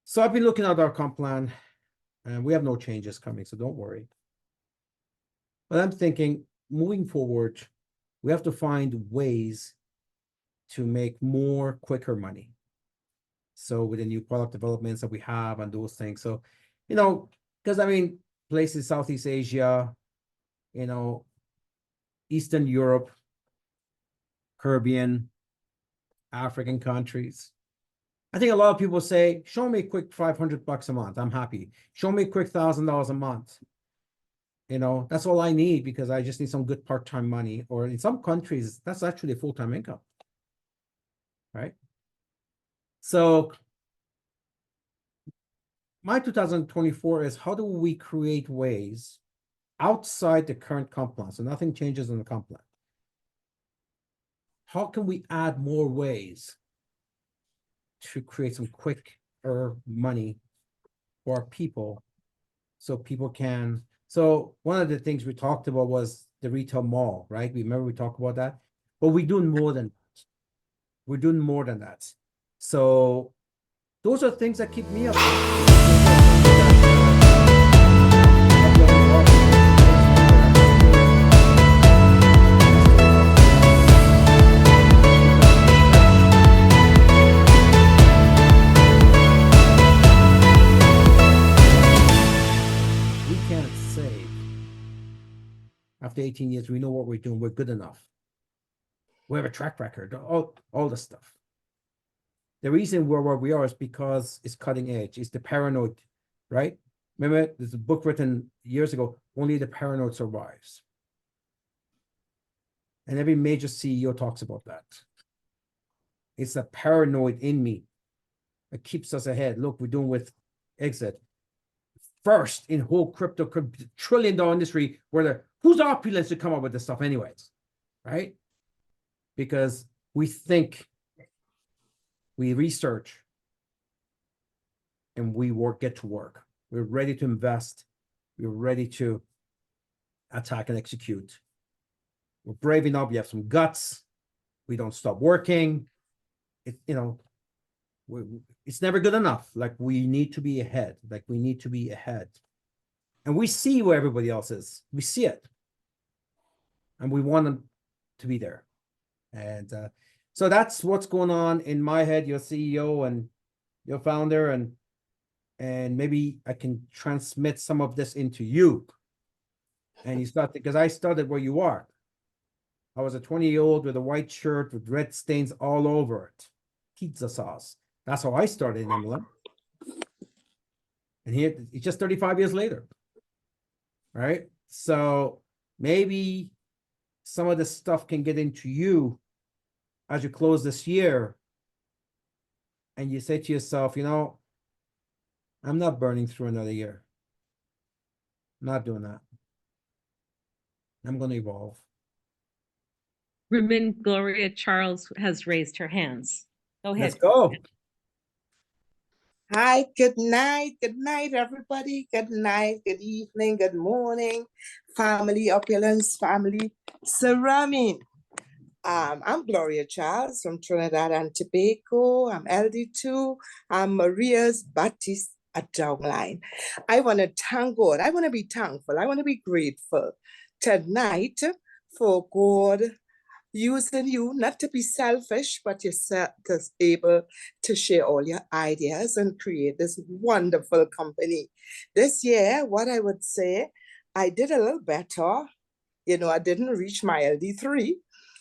Speaker 2: So I've been looking at our comp plan, and we have no changes coming, so don't worry. But I'm thinking, moving forward, we have to find ways to make more quicker money. So with the new product developments that we have and those things. So, you know, because I mean, places Southeast Asia, you know, Eastern Europe, Caribbean, African countries. I think a lot of people say, show me a quick $500 a month. I'm happy. Show me a quick $1,000 a month. You know, that's all I need because I just need some good part-time money. Or in some countries, that's actually a full-time income. Right? So my 2024 is how do we create ways outside the current comp plan? So nothing changes in the comp plan. How can we add more ways to create some quicker money for our people so people can. So one of the things we talked about was the retail mall, right? Remember we talked about that? But we're doing more than that. We're doing more than that. So those are things that keep me up. We can't say after 18 years, we know what we're doing. We're good enough. We have a track record, all the stuff. The reason we're where we are is because it's cutting edge. It's the paranoid, right? Remember, there's a book written years ago, Only the Paranoid Survives. And every major CEO talks about that. It's the paranoid in me that keeps us ahead. Look, we're doing with Exit. First in whole crypto trillion-dollar industry where who's opulence to come up with this stuff anyways, right? Because we think, we research, and we get to work. We're ready to invest. We're ready to attack and execute. We're brave enough. We have some guts. We don't stop working. It's never good enough. Like we need to be ahead. And we see where everybody else is. We see it. And we want them to be there. And so that's what's going on in my head, your CEO and your founder, and maybe I can transmit some of this into you. And you start, because I started where you are. I was a 20-year-old with a white shirt with red stains all over it. Pizza sauce. That's how I started in MLM. And here, it's just 35 years later. Right? So maybe some of this stuff can get into you as you close this year. And you say to yourself, you know, I'm not burning through another year. I'm not doing that. I'm going to evolve.
Speaker 1: Ramin Gloria Charles has raised her hands. Go ahead.
Speaker 2: Let's go.
Speaker 5: Hi, good night, everybody. Good night, good evening, good morning, family, opulence, family, Saramin. I'm Gloria Charles from Trinidad and Tobago. I'm LD2. I'm Maria's Baptist at downline. I want to thank God. I want to be thankful. I want to be grateful tonight for God using you, not to be selfish, but yourself is able to share all your ideas and create this wonderful company. This year, what I would say, I did a little better. You know, I didn't reach my LD3,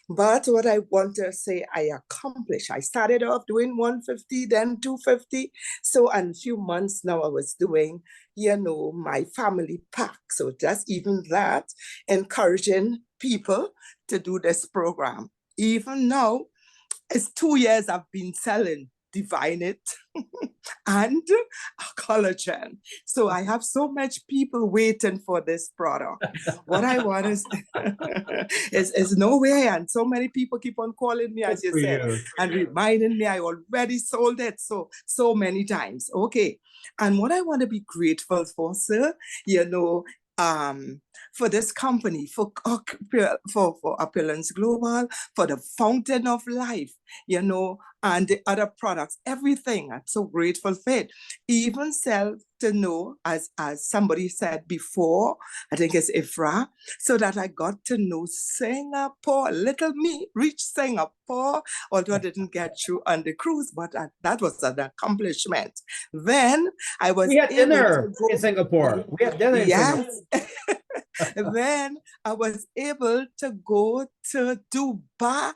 Speaker 5: but what I want to say, I accomplished. I started off doing 150, then 250. So in a few months now, I was doing, you know, my family pack. So just even that, encouraging people to do this program. Even now, it's 2 years I've been selling Divine It and collagen. So I have so much people waiting for this product. What I want is no way. And so many people keep on calling me, as you said, and reminding me I already sold it so many times. Okay. And what I want to be grateful for, sir, you know, for this company, for Opulence Global, for the Fountain of Life, you know, and the other products, everything. I'm so grateful for it. Even self to know, as somebody said before, I think it's Ifra, so that I got to know Singapore. Little me reached Singapore, although I didn't get through on the cruise, but that was an accomplishment. Then I was
Speaker 2: We had
Speaker 5: able to
Speaker 2: dinner
Speaker 5: go.
Speaker 2: in Singapore. We had dinner in Singapore.
Speaker 5: Yes. Then I was able to go to Dubai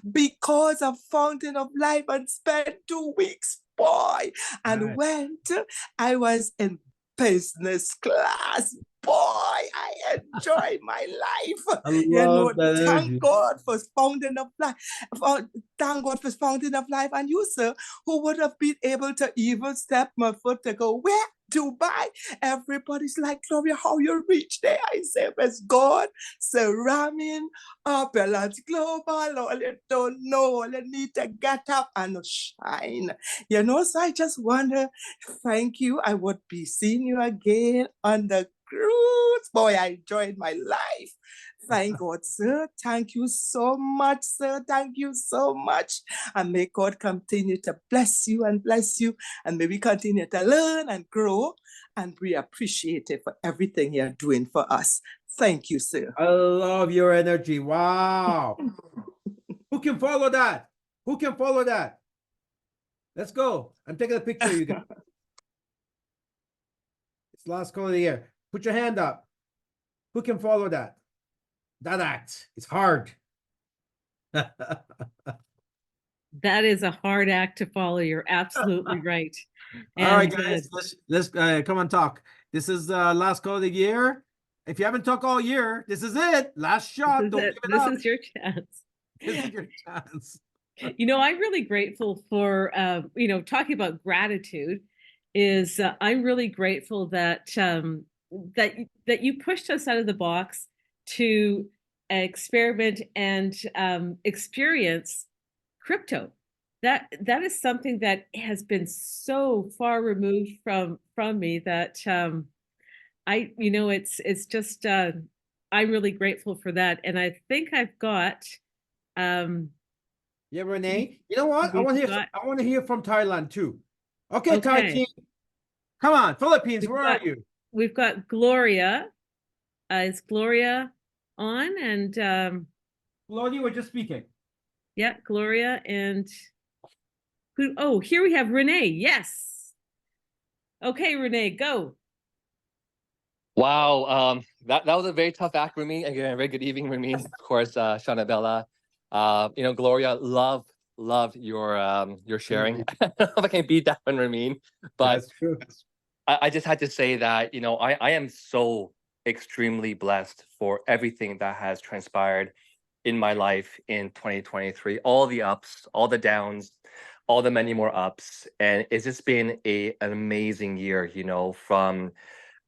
Speaker 5: because of Fountain of Life and spent 2 weeks, boy. And
Speaker 2: Right.
Speaker 5: I was in business class. Boy, I enjoyed my life.
Speaker 2: I
Speaker 5: You know,
Speaker 2: love that
Speaker 5: thank
Speaker 2: energy.
Speaker 5: God for Fountain of Life. Thank God for Fountain of Life. And you, sir, who would have been able to even step my foot to go, where? Dubai. Everybody's like, Gloria, how you reach there? I say, it's God, Sir Ramin, Opulence Global. All you don't know, all you need to get up and shine. You know, so I just wonder, thank you. I would be seeing you again on the cruise. Boy, I enjoyed my life. Thank God, sir. Thank you so much, sir. Thank you so much. And may God continue to bless you, and may we continue to learn and grow. And we appreciate it for everything you're doing for us. Thank you, sir.
Speaker 2: I love your energy. Wow. Who can follow that? Who can follow that? Let's go. I'm taking a picture, you guys. It's last call of the year. Put your hand up. Who can follow that? That act. It's hard.
Speaker 1: That is a hard act to follow. You're absolutely right.
Speaker 2: All right,
Speaker 1: And,
Speaker 2: guys, let's come on talk. This is last call of the year. If you haven't talked all year, this is it. Last shot.
Speaker 1: this
Speaker 2: Don't
Speaker 1: is
Speaker 2: give it
Speaker 1: this
Speaker 2: up.
Speaker 1: is your chance.
Speaker 2: This is your chance.
Speaker 1: You know, I'm really grateful for, you know, talking about gratitude is I'm really grateful that that you pushed us out of the box to experiment and experience crypto. That is something that has been so far removed from me that I, you know, it's just I'm really grateful for that, and I think I've got
Speaker 2: Yeah, Renee. You know what? I
Speaker 1: we've
Speaker 2: want to hear.
Speaker 1: got-
Speaker 2: I want to hear from Thailand too. Okay, Thai
Speaker 1: Okay.
Speaker 2: team. Come on, Philippines.
Speaker 1: We've
Speaker 2: Where
Speaker 1: got-
Speaker 2: are you?
Speaker 1: We've got Gloria. Is Gloria on? And
Speaker 2: Lodi, we're just speaking.
Speaker 1: yeah, Gloria and who? Oh, here we have Renee. Yes. Okay, Renee, go.
Speaker 6: Wow, that was a very tough act, Ramin. Again, a very good evening, Ramin. Of course, Shauna Bella. You know, Gloria, love your sharing. I don't know if I can beat that one, Ramin. But
Speaker 2: That's true.
Speaker 6: I just had to say that, you know, I am so extremely blessed for everything that has transpired in my life in 2023. All the ups, all the downs, all the many more ups. And it's just been an amazing year, you know, from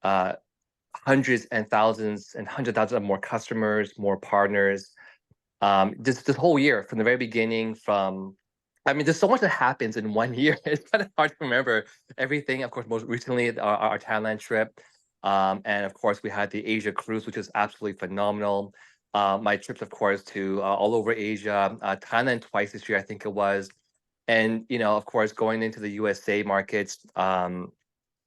Speaker 6: uh hundreds and thousands and hundred thousands of more customers, more partners. This whole year from the very beginning, from I mean, there's so much that happens in 1 year. It's kind of hard to remember everything. Of course, most recently our Thailand trip, and of course we had the Asia cruise, which is absolutely phenomenal. My trips, of course, to all over Asia, Thailand twice this year, I think it was, and you know, of course, going into the USA markets.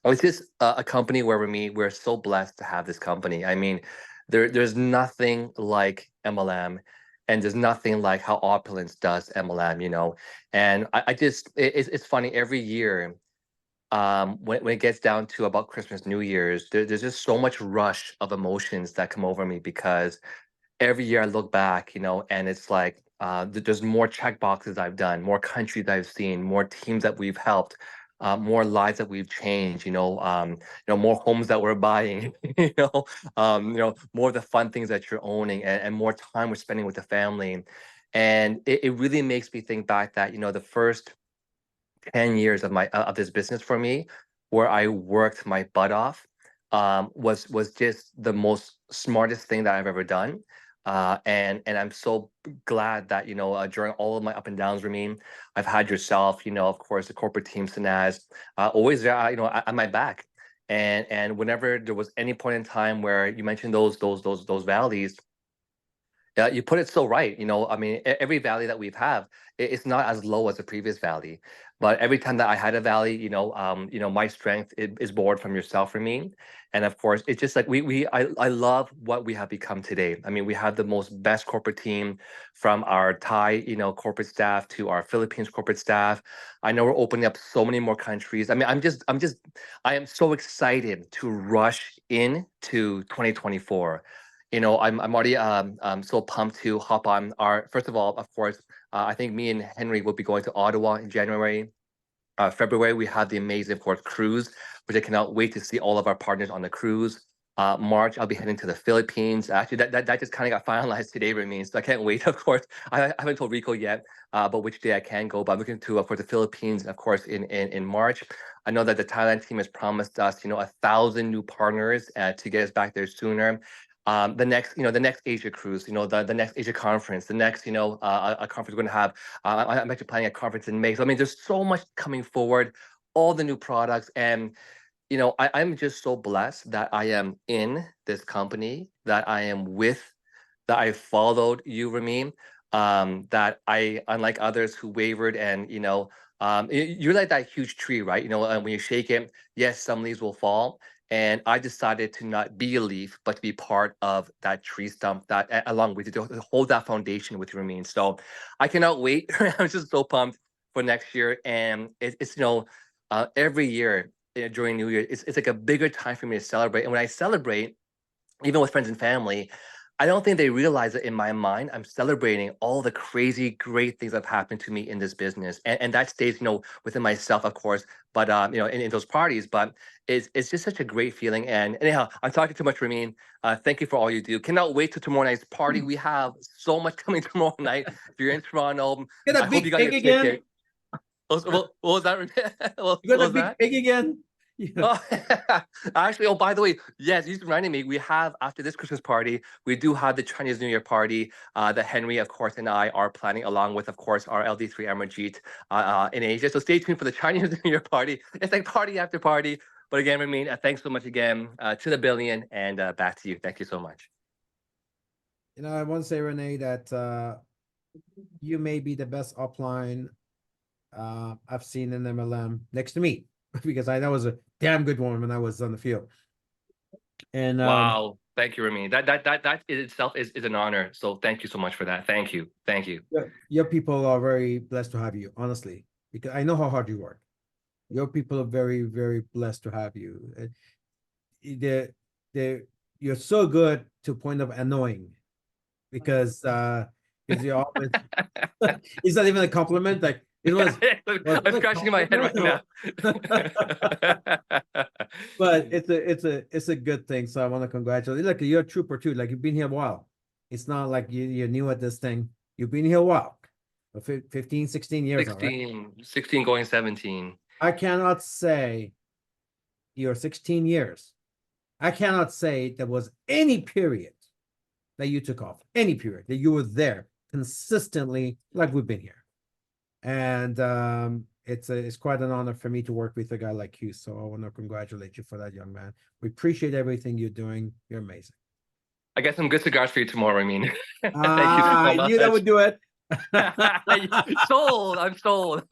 Speaker 6: It's just a company where we're so blessed to have this company. I mean, there's nothing like MLM, and there's nothing like how Opulence does MLM, you know. And I just it's funny every year, when it gets down to about Christmas, New Year's, there's just so much rush of emotions that come over me because every year I look back, you know, and it's like there's more check boxes I've done, more countries I've seen, more teams that we've helped, more lives that we've changed, you know, more homes that we're buying, you know, more of the fun things that you're owning, and more time we're spending with the family. And it really makes me think back that, you know, the first 10 years of my of this business for me, where I worked my butt off, was just the most smartest thing that I've ever done. And I'm so glad that, you know, during all of my up and downs, Ramin, I've had yourself, you know, of course, the corporate team, Sanaz, always there, you know, at my back. And whenever there was any point in time where you mentioned those valleys, you put it so right. I mean, every valley that we've had, it's not as low as the previous valley, but every time that I had a valley, my strength is born from yourself, Ramin. And of course, it's just like I love what we have become today. I mean, we have the most best corporate team, from our Thai, corporate staff to our Philippines corporate staff. I know we're opening up so many more countries. I mean, I am so excited to rush into 2024. I'm already so pumped to hop on our. First of all, of course, I think me and Henry will be going to Ottawa in January. February, we have the amazing, of course, cruise, which I cannot wait to see all of our partners on the cruise. March, I'll be heading to the Philippines. Actually, that just kind of got finalized today, Ramin, so I can't wait. Of course, I haven't told Rico yet about which day I can go, but I'm looking to, of course, the Philippines, of course, in March. I know that the Thailand team has promised us, 1,000 new partners to get us back there sooner. The next Asia cruise, the next Asia conference, the next, a conference we're going to have. I'm actually planning a conference in May. So, I mean, there's so much coming forward, all the new products. And, I'm just so blessed that I am in this company, that I am with, that I followed you, Ramin, that unlike others who wavered and, you're like that huge tree, right? When you shake it, yes, some leaves will fall. And I decided to not be a leaf, but to be part of that tree stump, that along with you, to hold that foundation with Ramin. So I cannot wait. I'm just so pumped for next year. And it's every year during New Year, it's like a bigger time for me to celebrate. And when I celebrate, even with friends and family, I don't think they realize that in my mind, I'm celebrating all the crazy, great things that have happened to me in this business. And that stays, within myself, of course, but, in those parties. But it's just such a great feeling. And anyhow, I'm talking too much, Ramin. Thank you for all you do. Cannot wait till tomorrow night's party. We have so much coming tomorrow night. If you're in Toronto,
Speaker 2: Get
Speaker 6: I
Speaker 2: a
Speaker 6: hope you
Speaker 2: big
Speaker 6: got your
Speaker 2: pig again.
Speaker 6: ticket. What was that? What
Speaker 2: You got a
Speaker 6: was
Speaker 2: big
Speaker 6: that?
Speaker 2: pig again. Yeah.
Speaker 6: Oh, actually, by the way, yes, you reminded me. We have, after this Christmas party, we do have the Chinese New Year party that Henry, of course, and I are planning, along with, of course, our LD3 Amarjeet in Asia. So stay tuned for the Chinese New Year party. It's like party after party. But again, Ramin, thanks so much again to the billion, and back to you. Thank you so much.
Speaker 2: I want to say, Renee, that you may be the best upline I've seen in MLM next to me, because I was a damn good one when I was on the field. And
Speaker 6: Wow. Thank you, Ramin. That in itself is an honor. So thank you so much for that. Thank you. Thank you.
Speaker 2: your people are very blessed to have you, honestly, because I know how hard you work. Your people are very, very blessed to have you. You're so good to a point of annoying, because you're always it's not even a compliment. Like it was,
Speaker 6: I'm scratching my head right now.
Speaker 2: but it's a good thing. So I want to congratulate you. Look, you're a trooper too. Like, you've been here a while. It's not like you're new at this thing. You've been here a while. 15, 16 years.
Speaker 6: 16 going 17.
Speaker 2: I cannot say you're 16 years. I cannot say there was any period that you took off, any period that you were there consistently, like we've been here. And it's quite an honor for me to work with a guy like you. So I want to congratulate you for that, young man. We appreciate everything you're doing. You're amazing.
Speaker 6: I got some good cigars for you tomorrow, I mean. Thank you so
Speaker 2: I
Speaker 6: much.
Speaker 2: knew that would do it.
Speaker 6: Sold. I'm sold.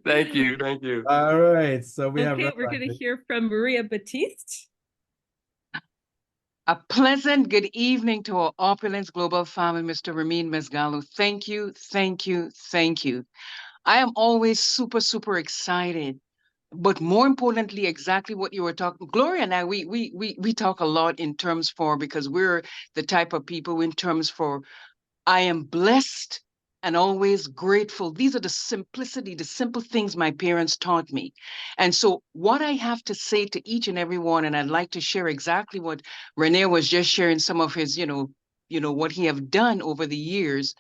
Speaker 6: Thank you. Thank you.
Speaker 2: All right. So we have.
Speaker 1: Okay, we're going to hear from Maria Batiste.
Speaker 7: A pleasant good evening to our Opulence Global family, Mr. Ramin Mesgalo. Thank you, thank you, thank you. I am always super, super excited. But more importantly, exactly what you were talking, Gloria and I, we talk a lot in terms for, because we're the type of people in terms for, I am blessed and always grateful. These are the simplicity, the simple things my parents taught me. And so what I have to say to each and every one, and I'd like to share exactly what Renee was just sharing, some of his, what he have done over the years.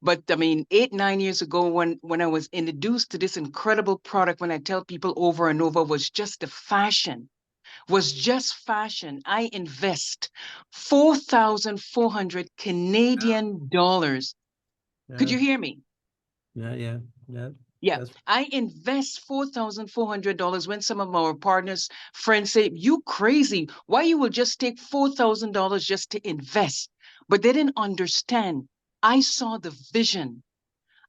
Speaker 7: But I mean, 8-9 years ago, when I was introduced to this incredible product, when I tell people over and over, was just the fashion. Was just fashion. I invest 4,400 Canadian dollars.
Speaker 2: Yeah.
Speaker 7: Could you hear me?
Speaker 2: Yeah.
Speaker 7: Yeah,
Speaker 2: That's-
Speaker 7: I invest $4,400 when some of our partners, friends say, you crazy. Why you will just take $4,000 just to invest? But they didn't understand. I saw the vision.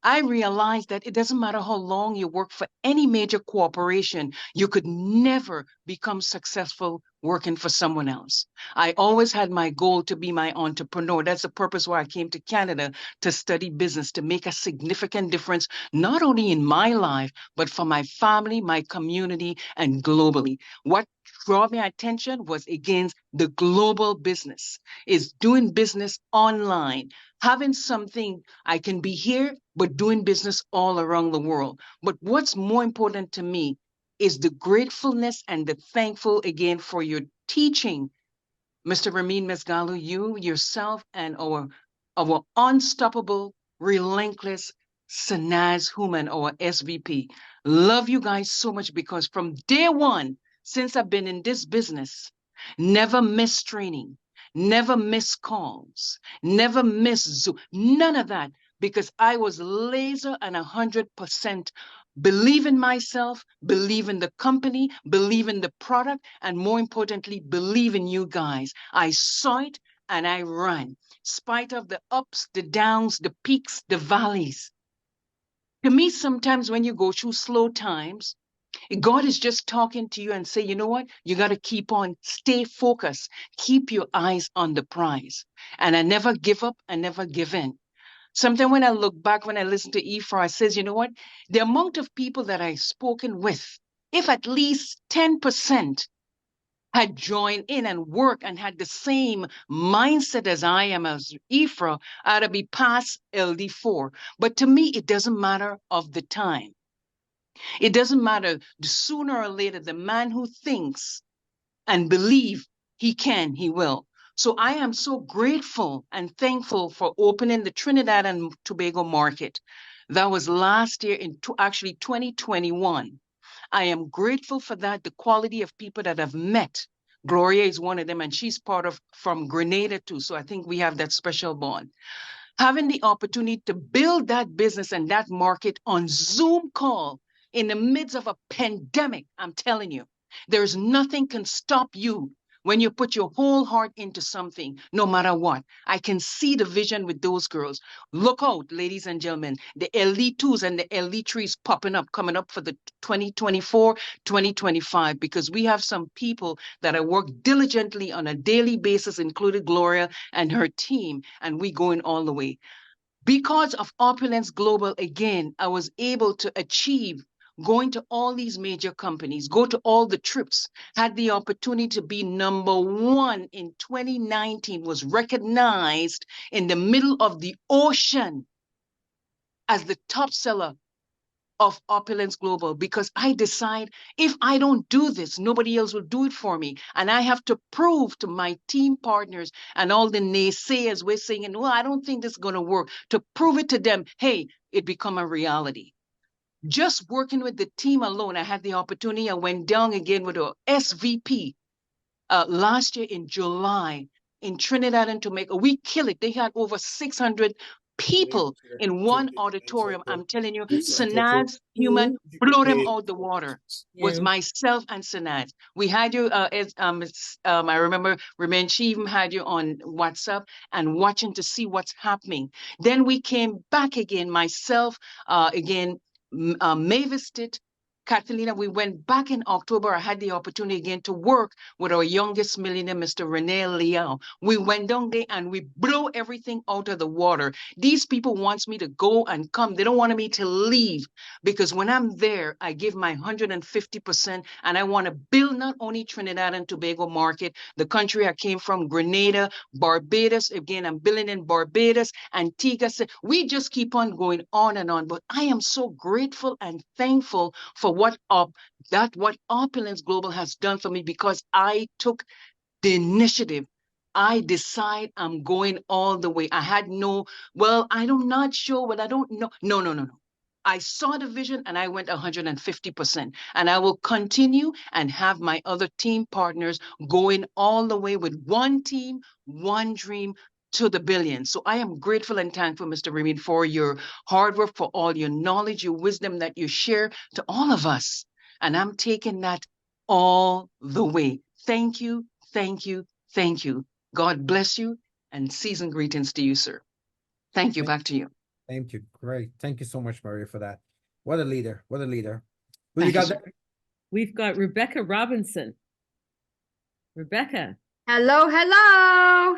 Speaker 7: I realized that it doesn't matter how long you work for any major corporation, you could never become successful working for someone else. I always had my goal to be my entrepreneur. That's the purpose why I came to Canada to study business, to make a significant difference, not only in my life, but for my family, my community, and globally. What draw my attention was against the global business, is doing business online, having something I can be here, but doing business all around the world. But what's more important to me is the gratefulness and the thankful again for your teaching, Mr. Ramin Mesgalu, you yourself and our unstoppable, relentless Sanaz Human, our SVP. Love you guys so much because from day one, since I've been in this business, never miss training, never miss calls, never miss Zoom, none of that, because I was laser and 100% believe in myself, believe in the company, believe in the product, and more importantly, believe in you guys. I saw it and I ran, spite of the ups, the downs, the peaks, the valleys. To me, sometimes when you go through slow times, God is just talking to you and say, you know what? You got to keep on, stay focused, keep your eyes on the prize. And I never give up, I never give in. Sometimes when I look back, when I listen to Ephra, I says, you know what? The amount of people that I've spoken with, if at least 10% had joined in and worked and had the same mindset as I am as Ephra, I'd be past LD4. But to me, it doesn't matter of the time. It doesn't matter. The sooner or later, the man who thinks and believe he can, he will. So I am so grateful and thankful for opening the Trinidad and Tobago market. That was last year in actually 2021. I am grateful for that, the quality of people that I've met. Gloria is one of them, and she's part of from Grenada too. So I think we have that special bond. Having the opportunity to build that business and that market on Zoom call in the midst of a pandemic, I'm telling you, there's nothing can stop you when you put your whole heart into something, no matter what. I can see the vision with those girls. Look out, ladies and gentlemen, the LD2s and the LD3s popping up, coming up for the 2024, 2025, because we have some people that I work diligently on a daily basis, including Gloria and her team, and we going all the way. Because of Opulence Global, again, I was able to achieve going to all these major companies, go to all the trips, had the opportunity to be #1 in 2019, was recognized in the middle of the ocean as the top seller of Opulence Global, because I decide if I don't do this, nobody else will do it for me. And I have to prove to my team partners and all the naysayers we're saying, well, I don't think this is going to work, to prove it to them, hey, it become a reality. Just working with the team alone, I had the opportunity. I went down again with a SVP last year in July in Trinidad and Tobago. We killed it. They had over 600 people in one auditorium. I'm telling you, Sanaz Human blew them out the water. Was myself and Sanaz. We had you I remember Ramin, she even had you on WhatsApp and watching to see what's happening. Then we came back again, myself, again, Mavis did, Catalina, we went back in October. I had the opportunity again to work with our youngest millionaire, Mr. Rene Liao. We went down there and we blew everything out of the water. These people want me to go and come. They don't want me to leave, because when I'm there, I give my 150%, and I want to build not only Trinidad and Tobago market, the country I came from, Grenada, Barbados. Again, I'm building in Barbados, Antigua. We just keep on going on and on. But I am so grateful and thankful for what Opulence Global has done for me, because I took the initiative. I decide I'm going all the way. I had I'm not sure, but I don't know. No. I saw the vision and I went 150%. And I will continue and have my other team partners going all the way with one team, one dream, to the billions. So I am grateful and thankful, Mr. Ramin, for your hard work, for all your knowledge, your wisdom that you share to all of us. And I'm taking that all the way. Thank you, thank you, thank you. God bless you, and season greetings to you, sir. Thank you. Back to you.
Speaker 2: Thank you. Great. Thank you so much, Maria, for that. What a leader. What a leader. Who you
Speaker 7: Thank you,
Speaker 2: got
Speaker 7: sir.
Speaker 2: there?
Speaker 1: We've got Rebecca Robinson. Rebecca,
Speaker 8: Hello, hello.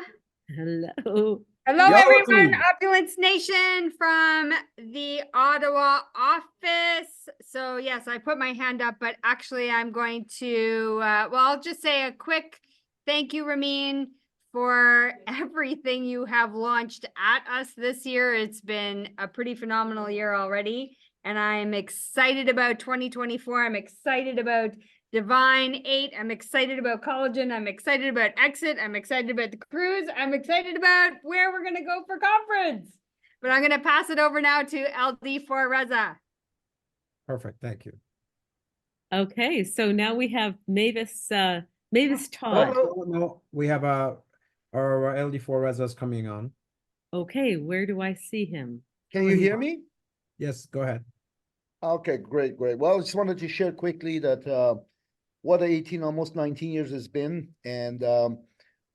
Speaker 1: hello.
Speaker 8: Hello,
Speaker 2: Yo.
Speaker 8: everyone. Opulence Nation from the Ottawa office. So, yes, I put my hand up, but actually, I'm going to, well, I'll just say a quick thank you, Ramin, for everything you have launched at us this year. It's been a pretty phenomenal year already, and I'm excited about 2024. I'm excited about Divine 8. I'm excited about Collagen. I'm excited about Exit. I'm excited about the cruise. I'm excited about where we're going to go for conference. But I'm going to pass it over now to LD for Reza.
Speaker 2: Perfect. Thank you.
Speaker 1: Okay, so now we have Mavis, Mavis Todd.
Speaker 2: No, we have our LD4 Reza's coming on.
Speaker 1: Okay, where do I see him?
Speaker 9: Can you hear me?
Speaker 2: Yes, go ahead.
Speaker 9: Okay, great. Well, I just wanted to share quickly that what 18, almost 19 years has been, and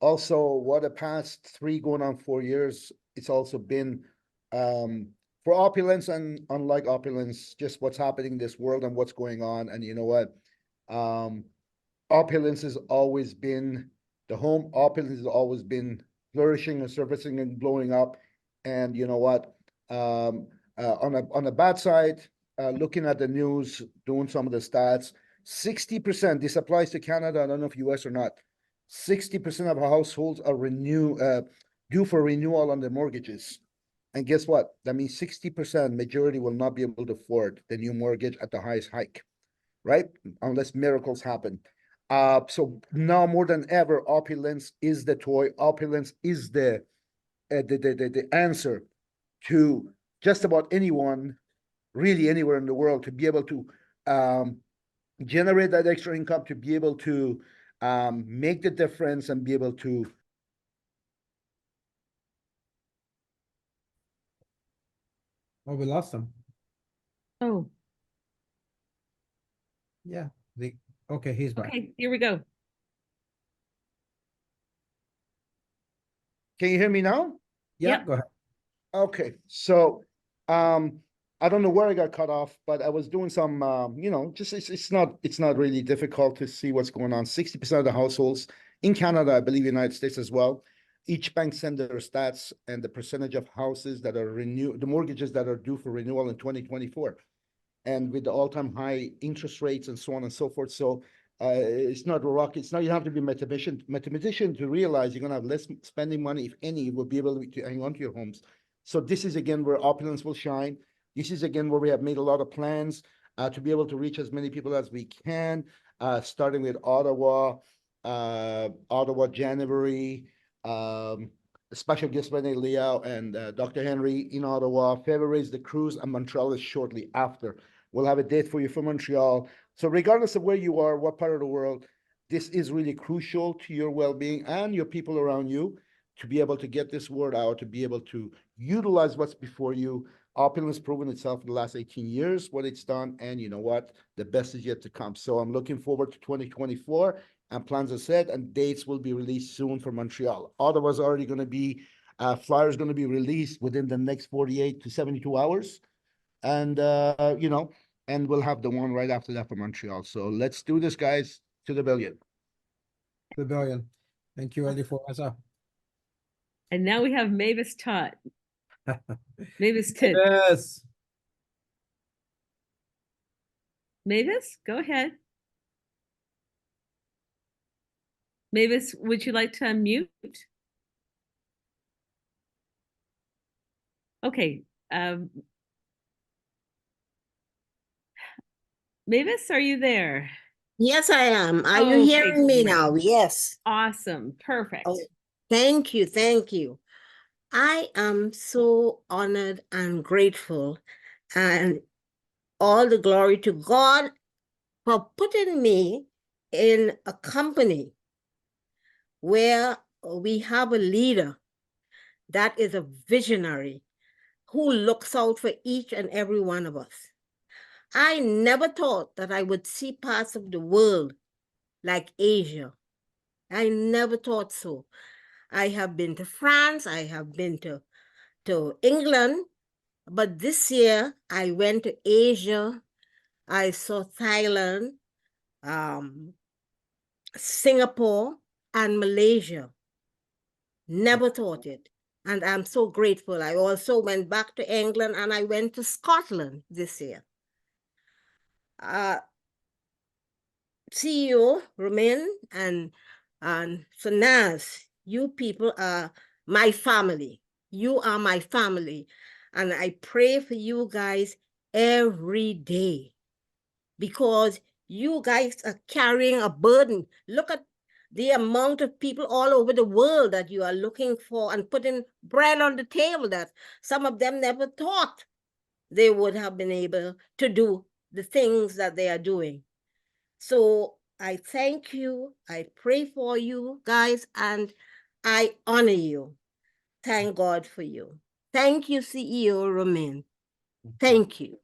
Speaker 9: also what the past 3 going on 4 years, it's also been for Opulence and unlike Opulence, just what's happening in this world and what's going on. And you know what? Opulence has always been the home. Opulence has always been flourishing and surfacing and blowing up. And you know what? On a bad side, looking at the news, doing some of the stats, 60%, this applies to Canada, I don't know if US or not, 60% of households are due for renewal on their mortgages. And guess what? That means 60% majority will not be able to afford the new mortgage at the highest hike, right? Unless miracles happen. So now more than ever, Opulence is the toy. Opulence is the answer to just about anyone, really anywhere in the world, to be able to generate that extra income, to be able to make the difference and be able to.
Speaker 2: Oh, we lost him.
Speaker 1: Oh,
Speaker 2: Yeah. Okay, he's back.
Speaker 1: okay, here we go.
Speaker 9: Can you hear me now?
Speaker 2: Yeah,
Speaker 1: Yep.
Speaker 2: go ahead.
Speaker 9: Okay, so I don't know where I got cut off, but I was doing some just it's not really difficult to see what's going on. 60% of the households in Canada, I believe United States as well, each bank send their stats and the percentage of houses that are the mortgages that are due for renewal in 2024. And with the all-time high interest rates and so on and so forth. So it's not a rocket. It's not, you have to be a mathematician to realize you're gonna have less spending money, if any, you will be able to hang on to your homes. So this is again where Opulence will shine. This is again where we have made a lot of plans to be able to reach as many people as we can, starting with Ottawa, January, special guest Rene Liao and Dr. Henry in Ottawa. February is the cruise, and Montreal is shortly after. We'll have a date for you for Montreal. So regardless of where you are, what part of the world, this is really crucial to your well-being and your people around you to be able to get this word out, to be able to utilize what's before you. Opulence has proven itself in the last 18 years, what it's done, and you know what? The best is yet to come. So I'm looking forward to 2024, and plans are set, and dates will be released soon for Montreal. Ottawa's already going to be, flyers going to be released within the next 48 to 72 hours. And, and we'll have the one right after that for Montreal. So let's do this, guys, to the billion.
Speaker 2: The billion. Thank you, LD4 Reza.
Speaker 1: And now we have Mavis Todd. Mavis Todd.
Speaker 2: Yes.
Speaker 1: Mavis, go ahead. Mavis, would you like to unmute? Okay. Mavis, are you there?
Speaker 10: Yes, I am. Are you
Speaker 1: Okay,
Speaker 10: hearing me
Speaker 1: great.
Speaker 10: now? Yes.
Speaker 1: Awesome. Perfect.
Speaker 10: Oh, thank you. Thank you. I am so honored and grateful, and all the glory to God for putting me in a company where we have a leader That is a visionary who looks out for each and every one of us. I never thought that I would see parts of the world like Asia. I never thought so. I have been to France, I have been to England, but this year I went to Asia. I saw Thailand, Singapore, and Malaysia. Never thought it. And I'm so grateful. I also went back to England and I went to Scotland this year. CEO Romain and Sanaz, you people are my family. You are my family. And I pray for you guys every day because you guys are carrying a burden. Look at the amount of people all over the world that you are looking for and putting bread on the table that some of them never thought they would have been able to do the things that they are doing. So I thank you. I pray for you guys and I honor you. Thank God for you. Thank you, CEO Romain. Thank you.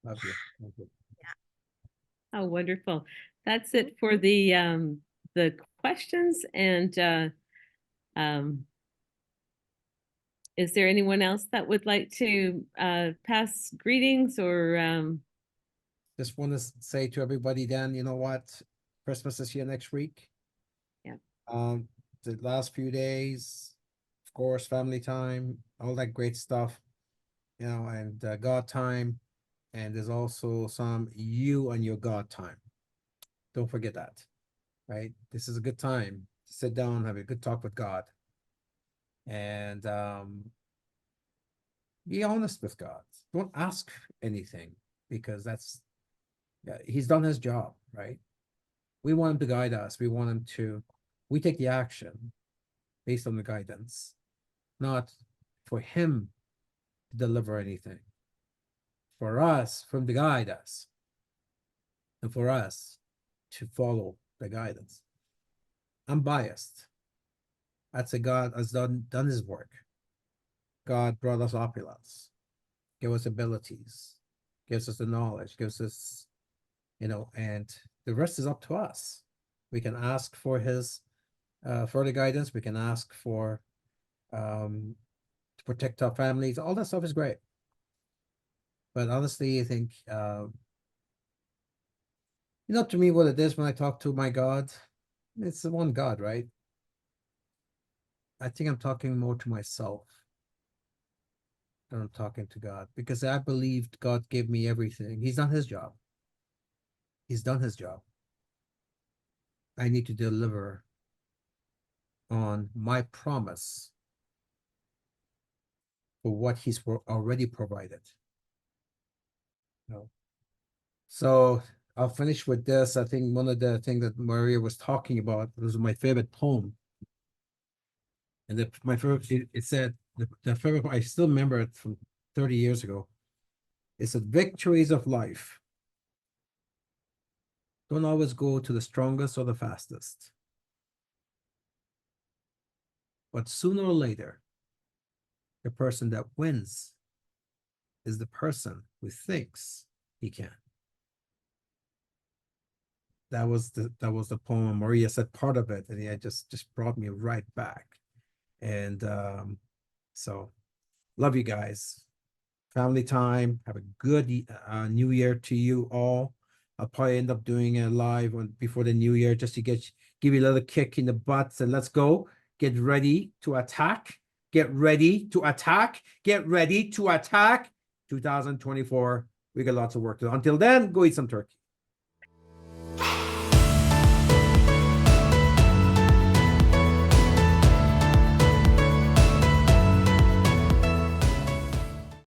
Speaker 2: Love you. Love you.
Speaker 1: How wonderful. That's it for the questions. And is there anyone else that would like to pass greetings or
Speaker 2: Just want to say to everybody then, you know what? Christmas is here next week.
Speaker 1: Yeah.
Speaker 2: The last few days, of course, family time, all that great stuff, you know, and God time. And there's also some you and your God time. Don't forget that, right? This is a good time to sit down, have a good talk with God. And be honest with God. Don't ask anything because he's done his job, right? We want him to guide us. We take the action based on the guidance, not for him to deliver anything. For us, for him to guide us, and for us to follow the guidance. I'm biased. I'd say God has done his work. God brought us opulence, give us abilities, gives us the knowledge, gives us, you know, and the rest is up to us. We can ask for his further guidance. We can ask for to protect our families. All that stuff is great. But honestly, I think, you know, to me, what it is when I talk to my God, it's the one God, right? I think I'm talking more to myself than I'm talking to God because I believed God gave me everything. He's done his job. He's done his job. I need to deliver on my promise for what he's already provided. No. So I'll finish with this. I think one of the things that Maria was talking about was my favorite poem. And my favorite, it said, the favorite, I still remember it from 30 years ago. It said, victories of life don't always go to the strongest or the fastest. But sooner or later, the person that wins is the person who thinks he can. That was the poem. Maria said part of it, and it just brought me right back. And so love you guys. Family time. Have a good new year to you all. I'll probably end up doing a live before the new year just to give you a little kick in the butt. And let's go. Get ready to attack. Get ready to attack. Get ready to attack. 2024. We got lots of work to do. Until then, go eat some turkey.